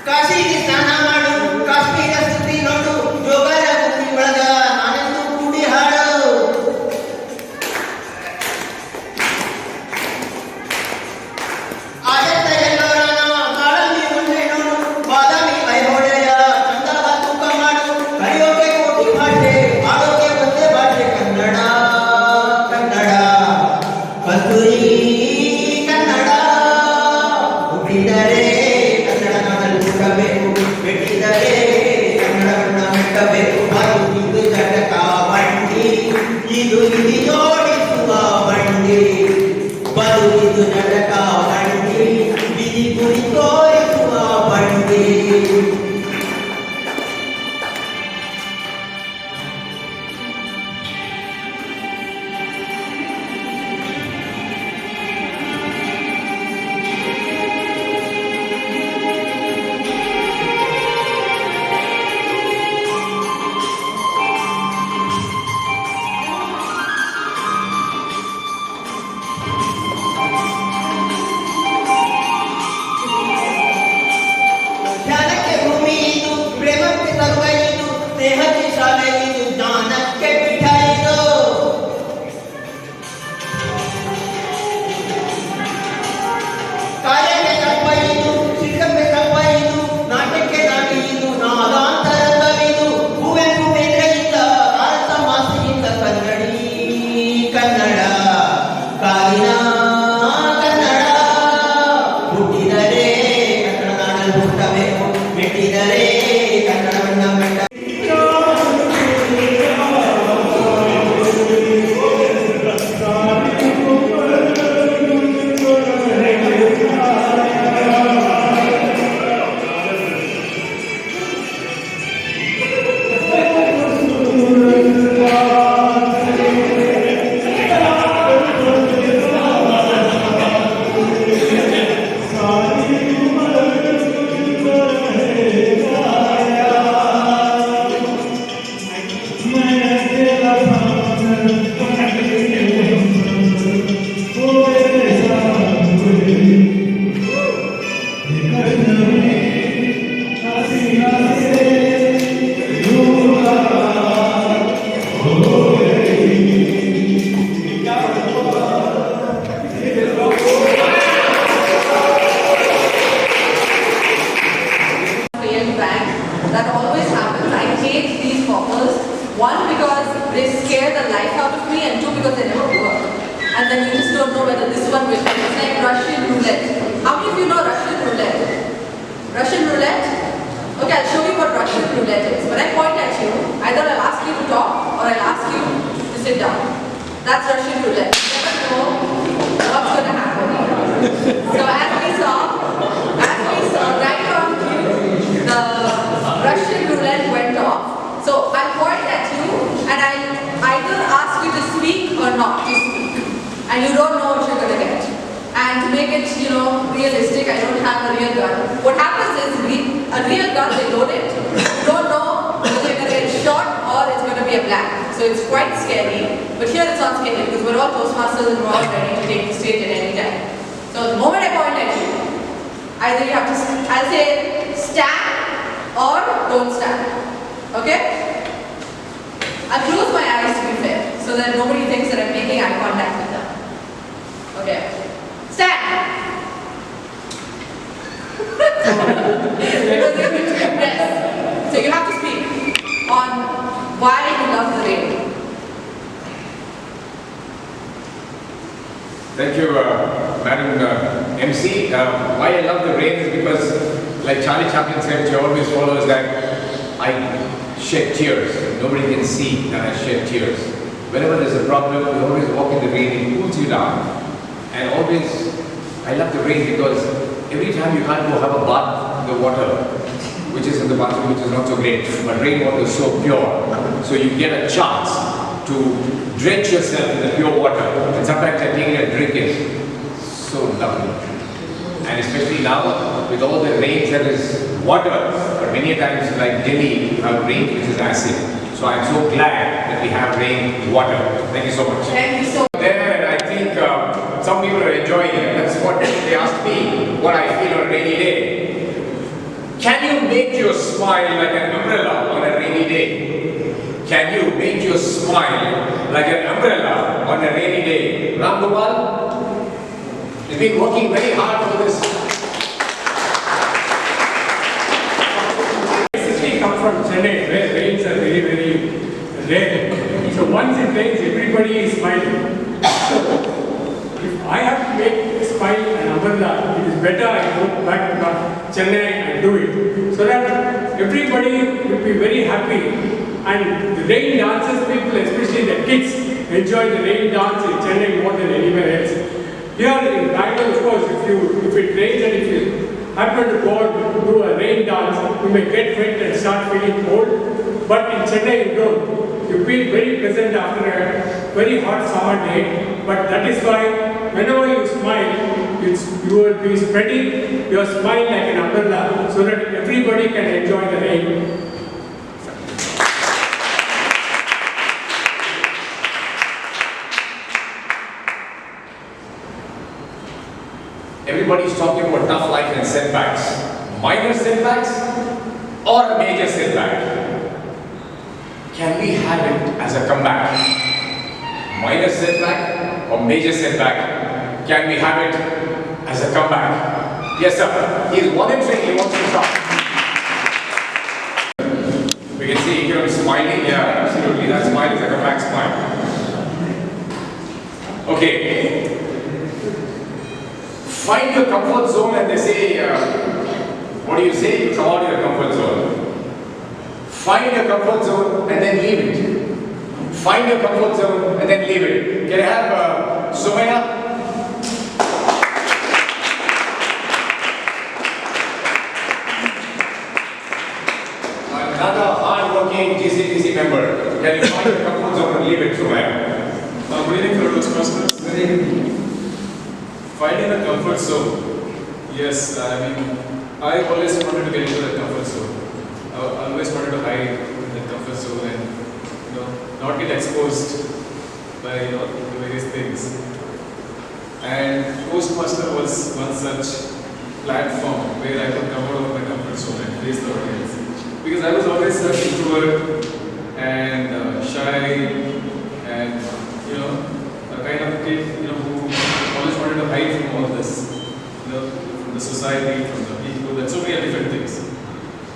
Speaker 9: ಕಾಶಿಗೆ ಸ್ನಾನ ಮಾಡು, ಕಾಶ್ಮೀರ ಸುತ್ತಿ ನೋಡು, ಜೋಗರ ಬುದ್ಧಿ ಒಳಗ ನಾನೆಂದು ಕೂಡಿ ಹಾಡು. ಆಯತ್ತ ಎಲ್ಲೋರನ ಕಾಳಂಬಿ ಮುಂದೆ ನೋಡು, ಬಾದಾಮಿ ಐಹೊಳೆಯ ಚಂದದ ತೂಕ ಮಾಡು, ಕಲಿಯೋಕೆ ಕೋಟಿ ಭಾಷೆ, ಆಡೋಕೆ ಒಂದೇ ಭಾಷೆ ಕನ್ನಡ. ಕನ್ನಡ ಕಸ್ತೂರಿ ಕನ್ನಡ ಹುಟ್ಟಿದರೆ ಇದು ಇಲ್ಲಿ ಜೋಡಿಸುವ ಬಂಡಿ, ಬದುಕಿದು ನಡಕ ಬಂಡಿ, ಬಿದಿ ಗುರಿ ತೋರಿಸುವ ಬಂಡಿ.
Speaker 7: scare the life out of me, and two, because they never work. And then you just don't know whether this one will work. It's like Russian roulette. How many of you know Russian roulette? Russian roulette? Okay, I'll show you what Russian roulette is. When I point at you, either I'll ask you to talk or I'll ask you to sit down. That's Russian roulette. You never know what's going to happen. So as we saw, right on cue, the Russian roulette went off. So I'll point at you and I'll either ask you to speak or not to speak. And you don't know what you're going to get. And to make it, realistic, I don't have a real gun. What happens is, a real gun, they load it. You don't know whether you're going to get shot or it's going to be a blank. So it's quite scary. But here it's not scary because we're all Toastmasters and we're all ready to take the stage at any time. So the moment I point at you, either you have to, I'll say stand or don't stand. Okay? I'll close my eyes to be fair so that nobody thinks that I'm making eye contact with them. Okay. Stand! Yes. So you have to speak on why you love the rain.
Speaker 10: Thank you, Madam MC. Why I love the rain is because, like Charlie Chaplin said, she always follows that I shed tears. Nobody can see that I shed tears. Whenever there's a problem, we always walk in the rain, it cools you down. And always, I love the rain because every time you can't go have a bath in the water, which is in the bathroom, which is not so great, but rainwater is so pure. So you get a chance to drench yourself in the pure water. And sometimes I take it and drink it. So lovely. And especially now, with all the rains, there is water. But many times, like Delhi, you have rain which is acid. So I'm so glad that we have rain water. Thank you so much.
Speaker 7: Thank you so much.
Speaker 10: There, and I think some people are enjoying it. That's what they asked me, what I feel on a rainy day. Can you make your smile like an umbrella on a rainy day? Can you make your smile like an umbrella on a rainy day? Ram Gopal has been working very hard for this.
Speaker 11: I basically come from Chennai, where rains are very, very rare. So once it rains, everybody is smiling. So if I have to make a smile an umbrella, it is better I go back to Chennai and do it. So that everybody will be very happy. And the rain dances, people, especially the kids, enjoy the rain dance in Chennai more than anywhere else. Here in Bangalore, of course, if it rains and if you happen to go out to do a rain dance, you may get wet and start feeling cold. But in Chennai, you don't. You feel very pleasant after a very hot summer day. But that is why whenever you smile, you will be spreading your smile like an umbrella so that everybody can enjoy the rain.
Speaker 10: Everybody's talking about tough life and setbacks. Minor setbacks or a major setback? Can we have it as a comeback? Minor setback or major setback? Can we have it as a comeback? Yes, sir. He is volunteering, he wants to talk. We can see Ikram smiling. Yeah, absolutely. That smile is a comeback smile. Okay. Find your comfort zone, and they say, what do you say? You come out of your comfort zone. Find your comfort zone and then leave it. Find your comfort zone and then leave it. Can I have Sumaya? Another hard-working GCTC member. Can you find your comfort zone and leave it, Sumaya?
Speaker 12: Good evening, fellow Toastmasters. Good evening. Finding a comfort zone. Yes, I always wanted to get into that comfort zone. I always wanted to hide in that comfort zone and not get exposed by the various things. And Toastmaster was one such platform where I could come out of my comfort zone and face the audience. Because I was always such introvert and shy and a kind of kid who always wanted to hide from all this, from the society, from the people, and so many different things.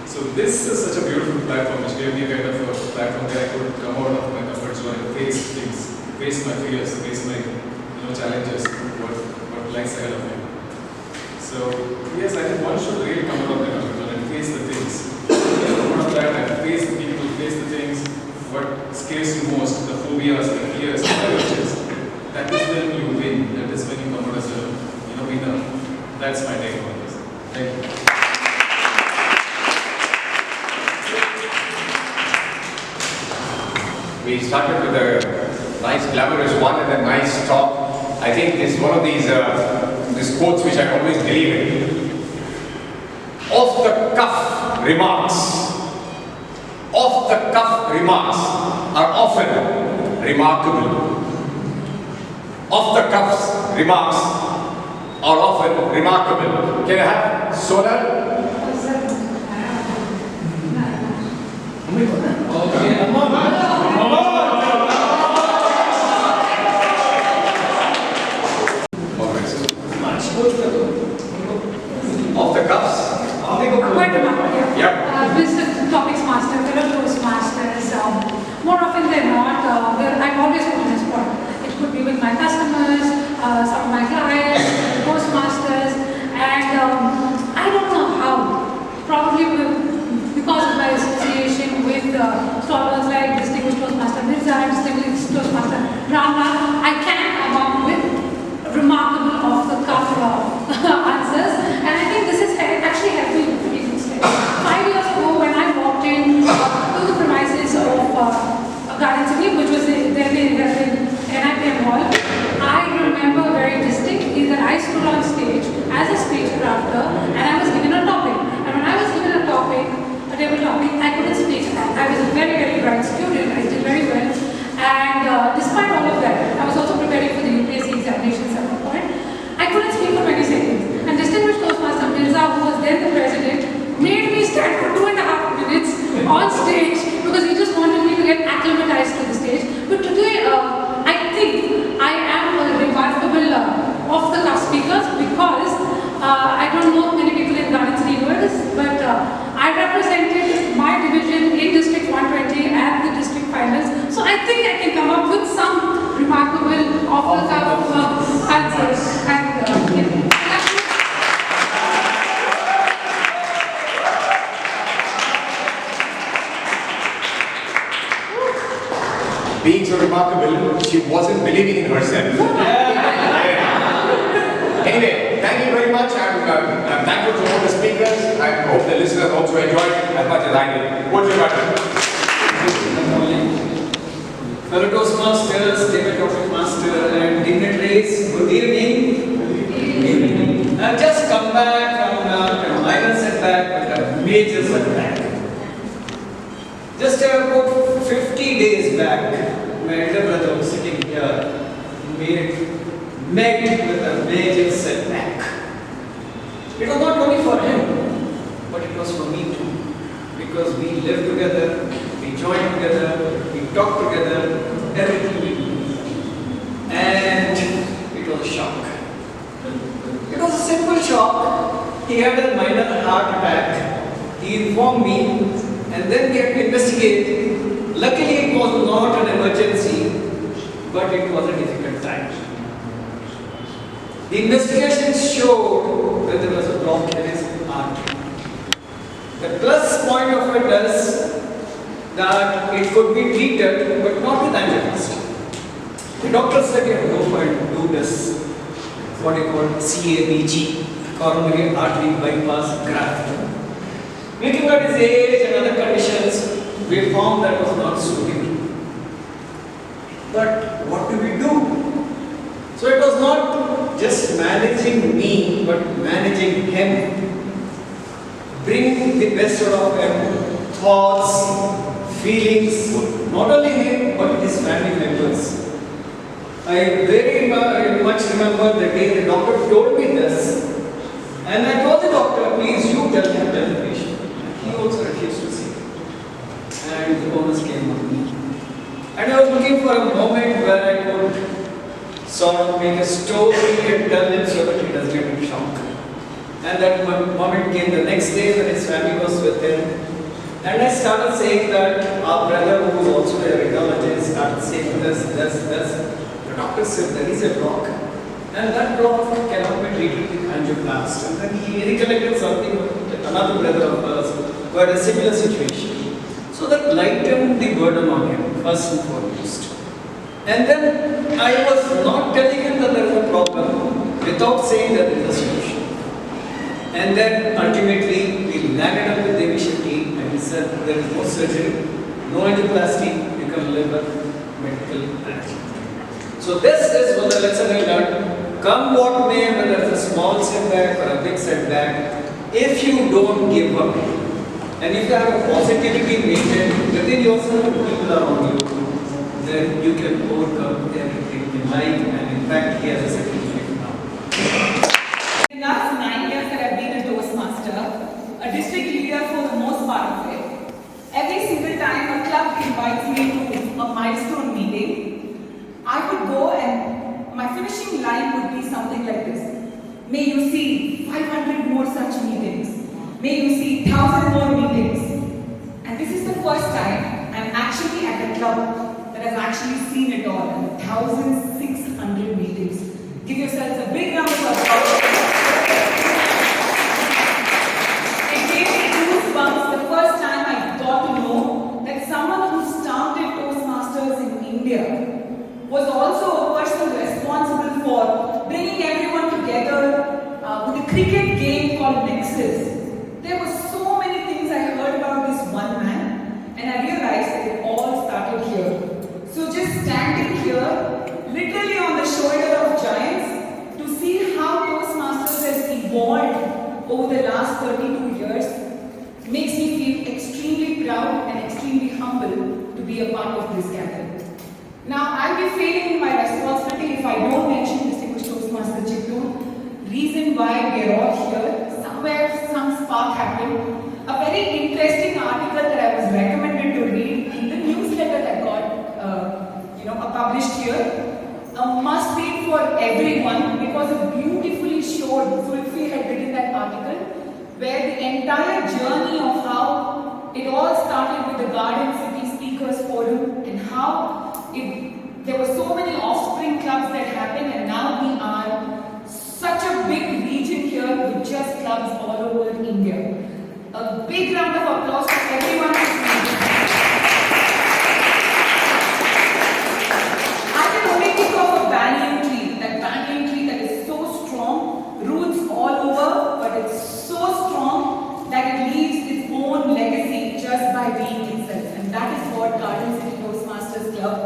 Speaker 12: So this is such a beautiful platform which gave me a kind of a platform where I could come out of my comfort zone to face things, face my fears, face my challenges, what lies ahead of me. So yes, I think one should really come out of the comfort zone and face the things. Out of that, and face the people, face the things. What scares you most, the phobias, the fears, the urges. That is when you win. That is when you come out as a winner. That's my take on this. Thank you.
Speaker 10: We started with a nice glamorous one and a nice talk. I think it's one of these quotes which I always believe in. Off the cuff remarks. Off the cuff remarks are often remarkable. Off the cuff remarks are often remarkable. Can I have solar? Off the cuffs? Yeah.
Speaker 13: Business topics master, fellow Toastmasters. More often than not, I'm always put in a spot. It could be with my customers, some of my clients, Toastmasters, and I don't know how. Probably because of my association with stalwarts like Distinguished Toastmaster Mirza and Distinguished Toastmaster Rama, I can come up with remarkable off-the-cuff answers, and I think this is actually helping me pretty good step. 5 years ago, when I walked in to the premises of Garden City, which was then in NIPM Hall, I remember very distinctly that I stood on stage as a speech crafter and I was given a topic. And when I was given a topic, a table topic, I couldn't speak. I was a very, very bright student. I did very well. And despite all of that, I was also preparing for the UPSC examinations at one point. I couldn't speak for 20 seconds. And Distinguished Toastmaster Mirza, who was then the president, made me stand for 2.5 minutes on stage because he just wanted me to get acclimatized to the stage. But today, I think I am a remarkable off-the-cuff speaker because I don't know many people in Garden City know this, but I represented my division in District 120 at the district finals. So I think I can come up with some remarkable off-the-cuff answers. And
Speaker 10: being so remarkable, she wasn't believing in herself. Anyway, thank you very much. I'm thankful to all the speakers. I hope the listeners also enjoyed it as much as I did. What's your matter?
Speaker 14: Fellow Toastmasters, David Toastmaster and dignitaries, good evening. I've just come back from a minor setback, but a major setback. Just about 50 days back, my elder brother was sitting here, met with a major setback. It was not only for him, but it was for me too. Because we lived together, we joined together, we talked together, everything we do. And it was a shock. It was a simple shock. He had a minor heart attack. He informed me, and then we had to investigate. Luckily, it was not an emergency, but it was a difficult time. The investigation showed that there was a block in his heart. The plus point of it is that it could be treated, but not with angioplasty. The doctor said you have to go and do this, what they call CABG, coronary artery bypass graft. Looking at his age and other conditions, we found that was not suitable. But what do we do? So it was not just managing me, but managing him. Bring the best out of him, thoughts, feelings, not only him, but his family members. I very much remember the day the doctor told me this, and I told the doctor, please you tell the patient. He also refused to see. And the bonus came on me. And I was looking for a moment where I could sort of make a story and tell him so that he doesn't get in shock. And that moment came the next day when his family was with him. And I started saying that our brother, who is also a radiologist, started saying this. The doctor said there is a block, and that block cannot be treated with angioplast. And then he recollected something that another brother of ours who had a similar situation. So that lightened the burden on him, first and foremost. And then I was not telling him that there is a problem without saying that there is a solution. And then ultimately we landed up with the initial team and he said there is no surgery, no angioplasty, you can live with medical action. So this is what the lesson I learned. Come what may, whether it's a small setback or a big setback, if you don't give up and if you have a positivity maintained within yourself and people around you, then you can overcome everything in life, and in fact he has a certificate now.
Speaker 15: In the last 9 years that I've been a Toastmaster, a district leader for the most part of it, every single time a club invites me to a milestone meeting, I would go and my finishing line would be something like this. May you see 500 more such meetings. May you see 1,000 more meetings. And this is the first time I'm actually at a club that has actually seen it all. 1,600 meetings. Give yourselves a big round of applause. It gave me goosebumps the first time I got to know that someone who started Toastmasters in India was also a person responsible for bringing everyone together with a cricket game called Nexus. There were so many things I heard about this one man, and I realized that it all started here. So just standing here, literally on the shoulder of giants, to see how Toastmasters has evolved over the last 32 years, makes me feel extremely proud and extremely humble to be a part of this gathering. Now, I'll be failing in my responsibility if I don't mention Distinguished Toastmaster Chittoor. Reason why we are all here, somewhere some spark happened. A very interesting article that I was recommended to read in the newsletter that got published here. A must read for everyone because it beautifully showed, Zulfi had written that article, where the entire journey of how it all started with the Garden City Speakers Forum and how there were so many offspring clubs that happened, and now we are such a big region here with just clubs all over India. A big round of applause to everyone who's here. I can only think of a banyan tree that is so strong, roots all over, but it's so strong that it leaves its own legacy just by being itself. And that is what Garden City Toastmasters Club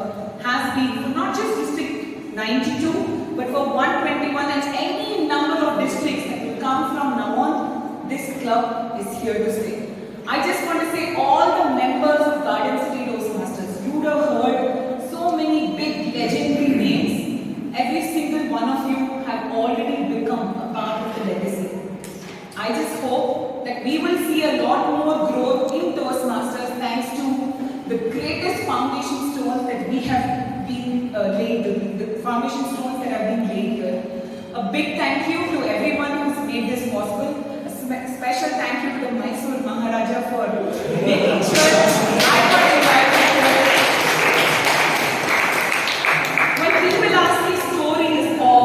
Speaker 15: has been for not just District 92, but for 121 and any number of districts that will come from now on. This club is here to stay. I just want to say all the members of Garden City Toastmasters, you would have heard so many big legendary names. Every single one of you have already become a part of the legacy. I just hope that we will see a lot more growth in Toastmasters thanks to the greatest foundation stones that we have been laid, the foundation stones that have been laid here. A big thank you to everyone who's made this possible. A special thank you to the Mysore Maharaja for making sure I got invited here. When people ask me stories of,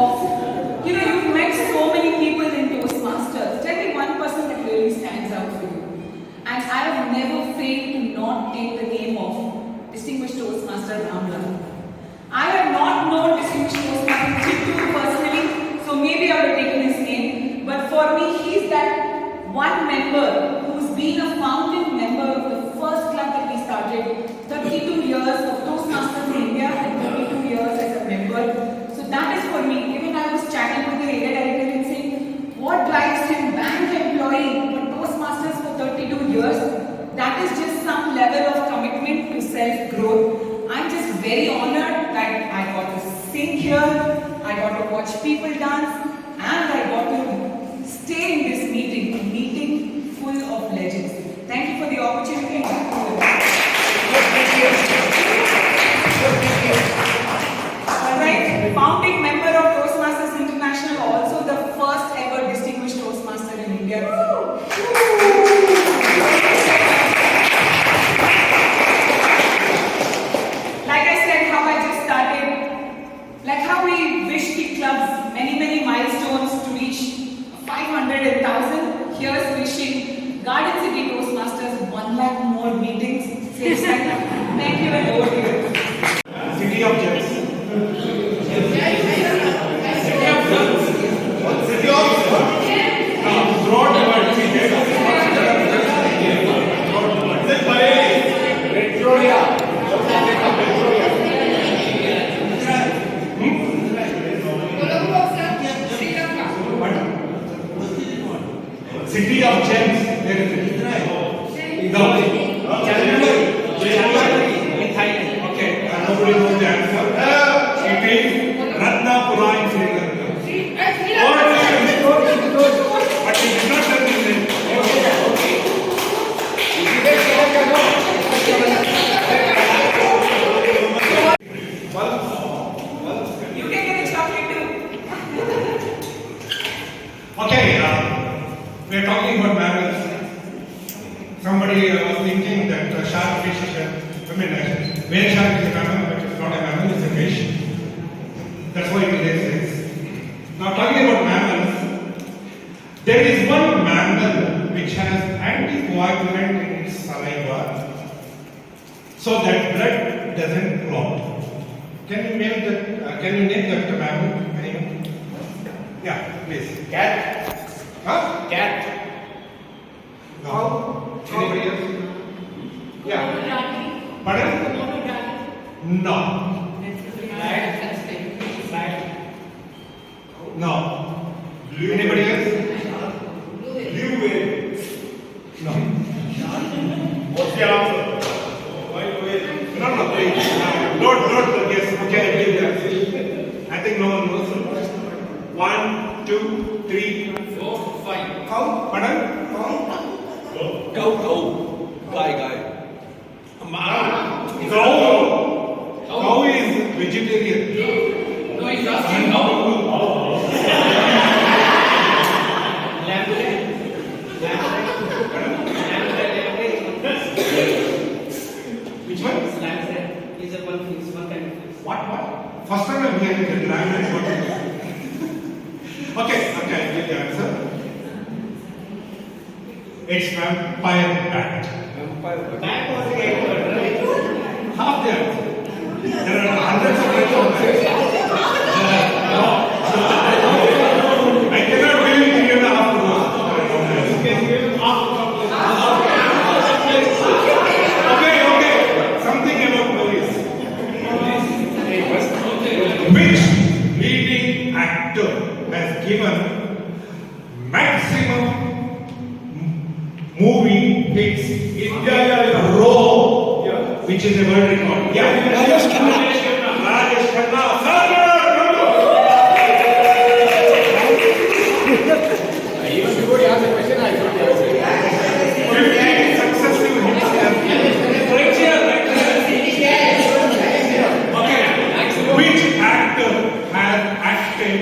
Speaker 15: you've met so many people in Toastmasters, tell me one person that really stands out for you. And I have never failed to not take the name of Distinguished Toastmaster Ramla. I have not known Distinguished Toastmaster Chittoor personally, so maybe I would have taken his name. But for me, he's that one member who's been a founding member of the first club that we started, 32 years of Toastmasters in India and 32 years as a member. So that is for me. Even I was chatting with the area director and saying, what drives him, bank employee, but Toastmasters for 32 years? That is just some level of commitment to self-growth. I'm just very honored that I got to sing here, I got to watch people dance, and I got to stay in this meeting, a meeting full of legends. Thank you for the opportunity. Alright, founding member of Toastmasters International, also the first ever Distinguished Toastmaster in India. 500 and 1000. Here's wishing Garden City Toastmasters 1 lakh more meetings. Safe side. Thank you and over to you.
Speaker 8: City of Gems. City of throughout the world. City of Gems. Where is it? In Thailand. Okay, nobody knows the answer. It is Ratnapura in Sri Lanka. But it is not done in Sri
Speaker 15: You can get a chocolate too.
Speaker 8: Okay, we are talking about mammals. Somebody was thinking that shark fish is whale shark is a mammal, but it's not a mammal, it's a fish. That's why it makes sense. Now talking about mammals, there is one mammal which has anticoagulant in its saliva so that blood doesn't clot. Can you name that mammal? Anyone? Yeah, please.
Speaker 2: Cat.
Speaker 8: Huh?
Speaker 2: Cat.
Speaker 8: No. Anybody else? Yeah. Pardon? No. No. Anybody else? Blue whale. No. What's the answer? No, please. Don't guess. Okay, I give that. I think no one knows. 1, 2, 3, 4, 5. Cow? Pardon?
Speaker 6: Cow. Guy.
Speaker 8: Cow is vegetarian.
Speaker 6: No, he's asking cow.
Speaker 8: Which one?
Speaker 9: Is a one kind of fish.
Speaker 8: What? First time I'm hearing that language. Okay, I'll give the answer. It's vampire bat. Half the answer. There are hundreds of I cannot give you 3.5 crores. You can give Okay. Something about police. Which leading actor has given maximum movie hits in row, which is a world record? Rajesh Khanna.
Speaker 10: Even before you ask the question, I thought you answered.
Speaker 8: 15 successive hits. Okay. Which actor has acted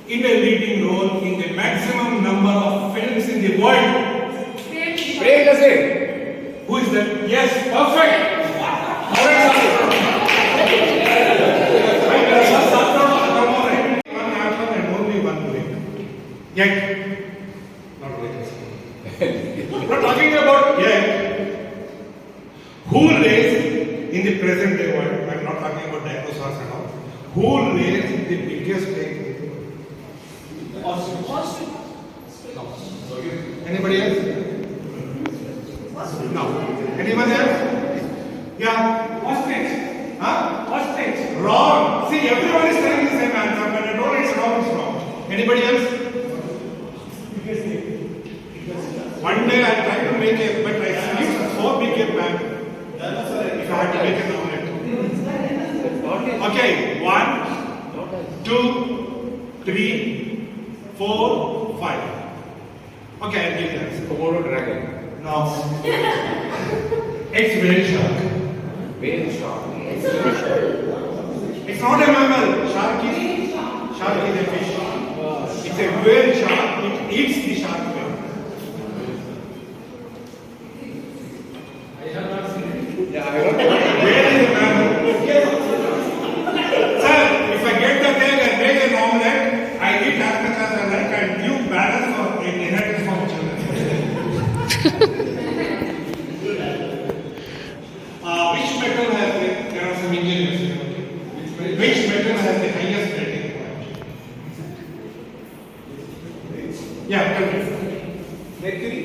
Speaker 8: in a leading role in the maximum number of films in the world? Who is that? Yes, perfect. One answer and only one break. Yet, not break. We're talking about yet. Who raised in the present day world? I'm not talking about dinosaurs and all. Who raised the biggest egg in the world? Anybody else? No. Anyone else? Yeah.
Speaker 11: Ostrich.
Speaker 8: Huh?
Speaker 11: Ostrich.
Speaker 8: Wrong. See, everyone is telling the same answer, but I know it's wrong, it's wrong. Anybody else? One day I tried to make a, but I used so big a pan. If I had to make an omelette. Okay, 1, 2, 3, 4, 5. Okay, I'll give you the answer.
Speaker 10: Komodo dragon.
Speaker 8: No. It's whale shark.
Speaker 10: Whale shark.
Speaker 8: It's not a mammal. Shark is a fish. It's a whale shark. It eats the shark whale.
Speaker 10: Yeah, I heard that.
Speaker 8: Whale is a mammal. Sir, if I get the egg and make an omelette, I eat as much as I like and you balance or Which metal has the, there are some Indian question, okay? Which metal has the highest melting point? Yeah, continue.
Speaker 2: Mercury.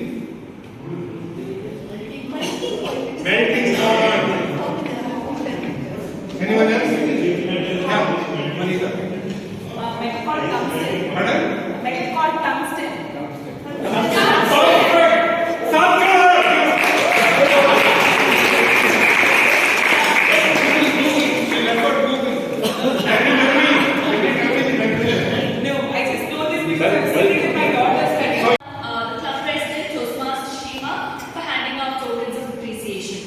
Speaker 8: Melting point. Anyone else? Yeah, Manita.
Speaker 15: Metal called tungsten.
Speaker 8: Pardon?
Speaker 15: Metal called tungsten. No, I just know this because I've seen it in my daughter's study.
Speaker 4: The club president, Toastmaster Shima, for handing out tokens of appreciation.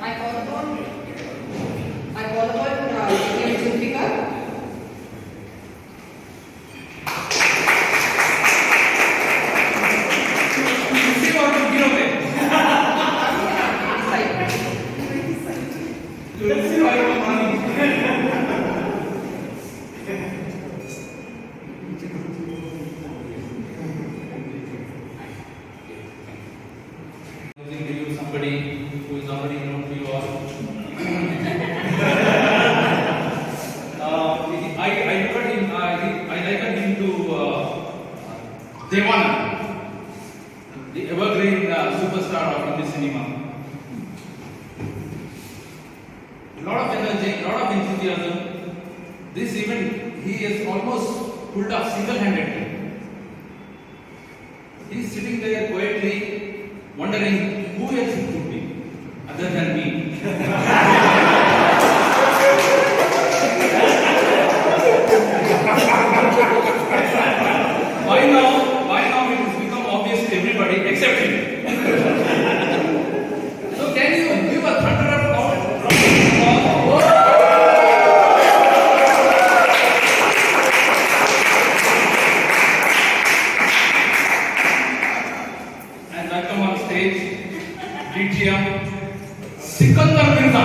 Speaker 3: I call upon Senior Zulfikar.
Speaker 16: Somebody who is already known to you all. I look at him, I liken him to Devana, the evergreen superstar of Indian cinema. A lot of energy, a lot of enthusiasm. This event he has almost pulled off single-handedly. He is sitting there quietly, wondering who else it could be other than me. By now it has become obvious to everybody except him. So can you give a thunder of and welcome on stage DTM Sikandar Mirza.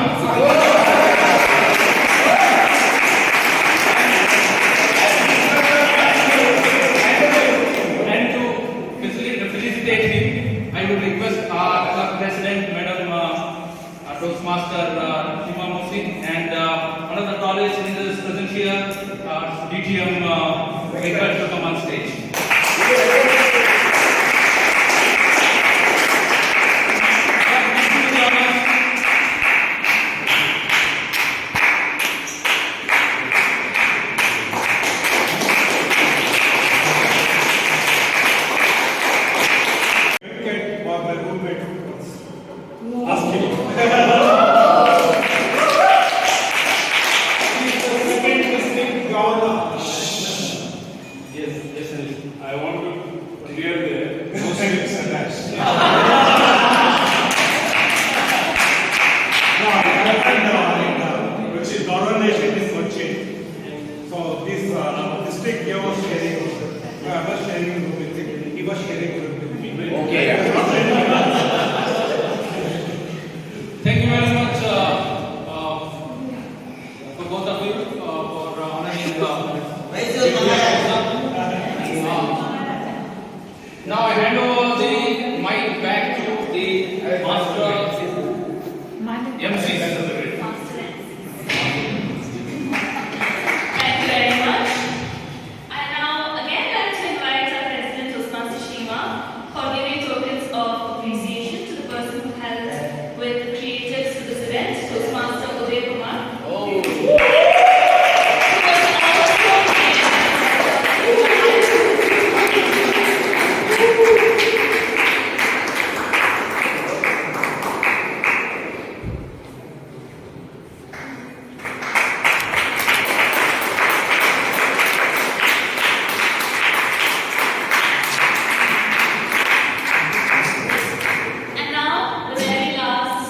Speaker 16: And to felicitate him, I would request our club president, Madam Toastmaster Shima Mosi, and one of the tallest leaders present here, DTM Venkat, to come on stage.
Speaker 12: I want to clear the Muslims and that. Which is donation is Kochi. So this district gave us sharing. I was sharing with him. He was sharing with me.
Speaker 16: Okay. Thank you very much for both of you for honoring now I hand over the mic back to the master MC.
Speaker 4: Thank you very much. I now again like to invite our president, Toastmaster Shima, for giving tokens of appreciation to the person who helped with the creatives for this event, Toastmaster Uday Kumar. And now, the very last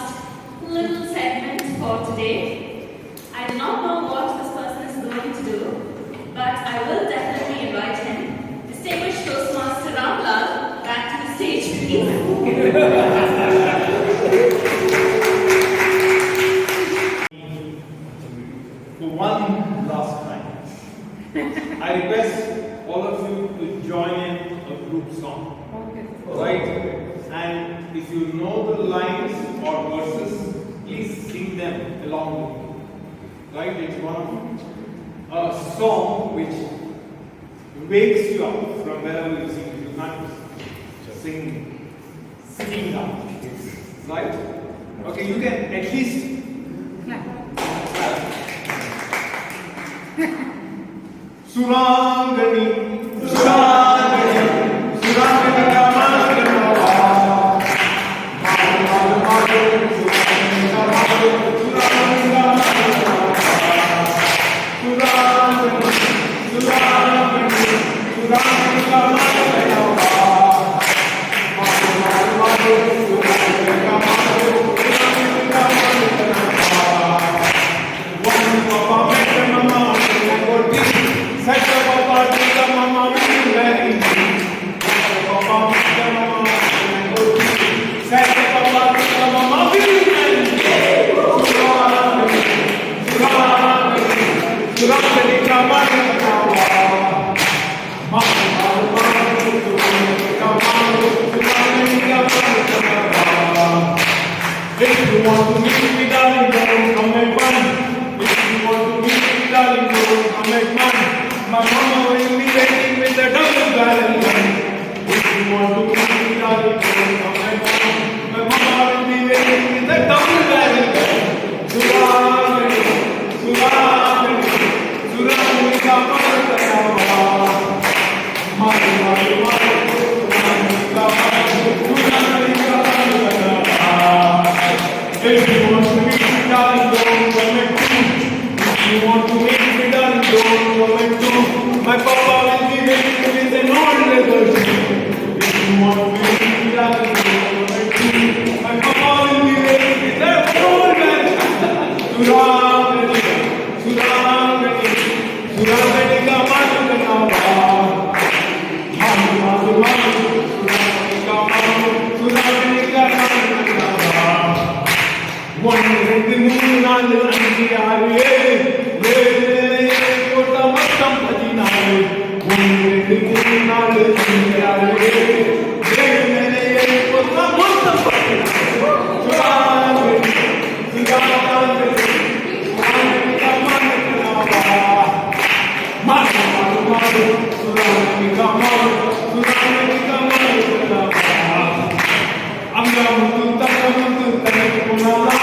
Speaker 4: little segment for today. I do not know what this person is going to do, but I will definitely invite him. Distinguished Toastmaster Ramlal, back to the stage, please.
Speaker 2: group song.
Speaker 13: Okay.
Speaker 2: Right? And if you know the lines or verses, please sing them along with me. Right? It's one of a song which wakes you up from wherever you sing. You do not singing down. Right? Okay, you can at least Surangani, Surangani, Surangani Kamanganawa. If you want to meet me, darling, don't come and run. If you want to meet me, darling, don't come and run. My mama will be waiting with a double barrel gun. If you want to meet me, darling, don't come and run. My mama will be waiting with a double barrel gun. Surangani, Surangani, Surangani Kamanganawa. Mari, mari, mari, Surangani Kamanganawa. If you want to meet me, darling, don't come and do. If you want to meet me, darling, don't come and do. My papa will be waiting with an old leather shoe. If you want to meet me, darling, don't come and do. My papa will be waiting with an old man. Surangani, Surangani, Surangani Kamanganawa. Manu, manu, manu, Surangani Kamanganawa. Surangani Kamanganawa. One in the moon and the Andiare, where Kota Matam Padinare. One in the moon and the Andiare, where Kota Matam Padinare. Surangani, Surangani, Surangani Kamanganawa. Manu, manu, manu, Surangani Kamanganawa. Surangani Kamanganawa. Anga mutu tana kunala.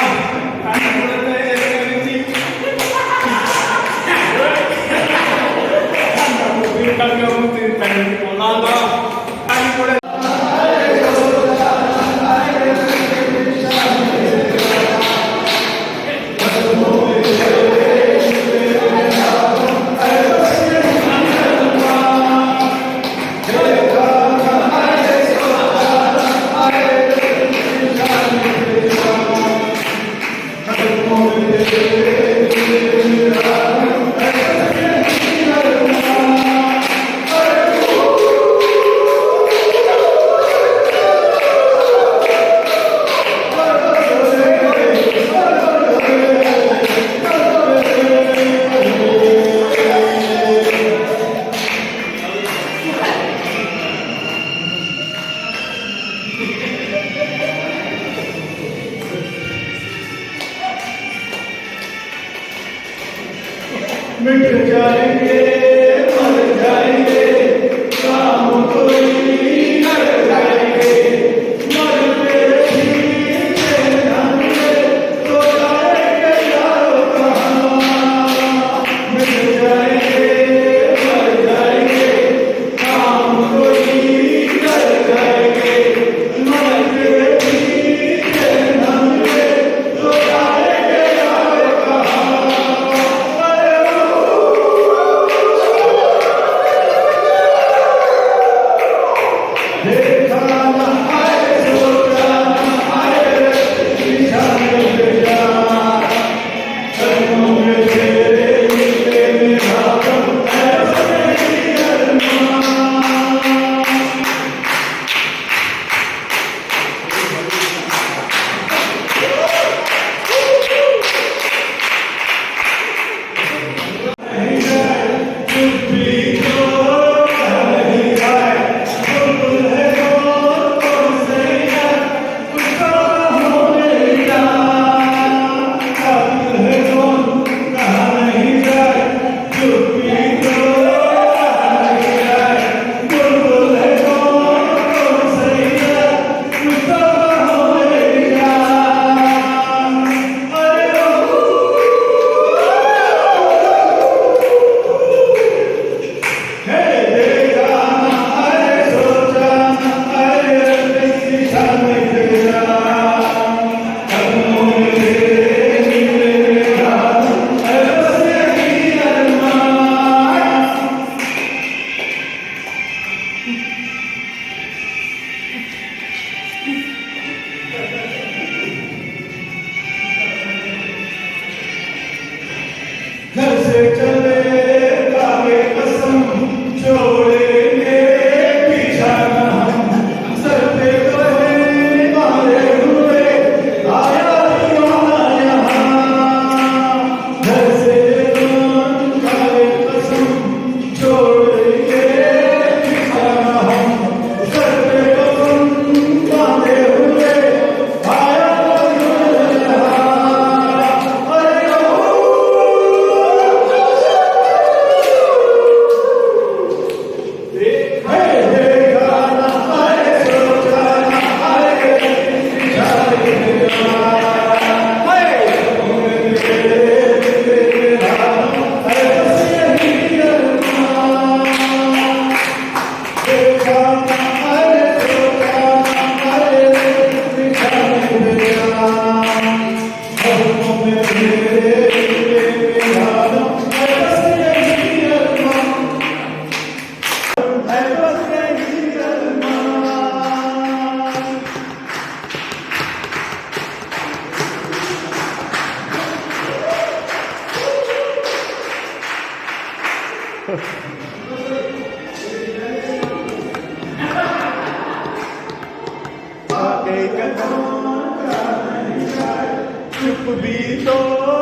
Speaker 2: मिट जाएंगे मर जाएंगे काम कोई कर जाएंगे मरते जीते जाएंगे तो जाएंगे यारो कहाँ मिट जाएंगे मर जाएंगे काम कोई कर जाएंगे मरते जीते जाएंगे तो जाएंगे यारो कहाँ
Speaker 1: चुप भी तो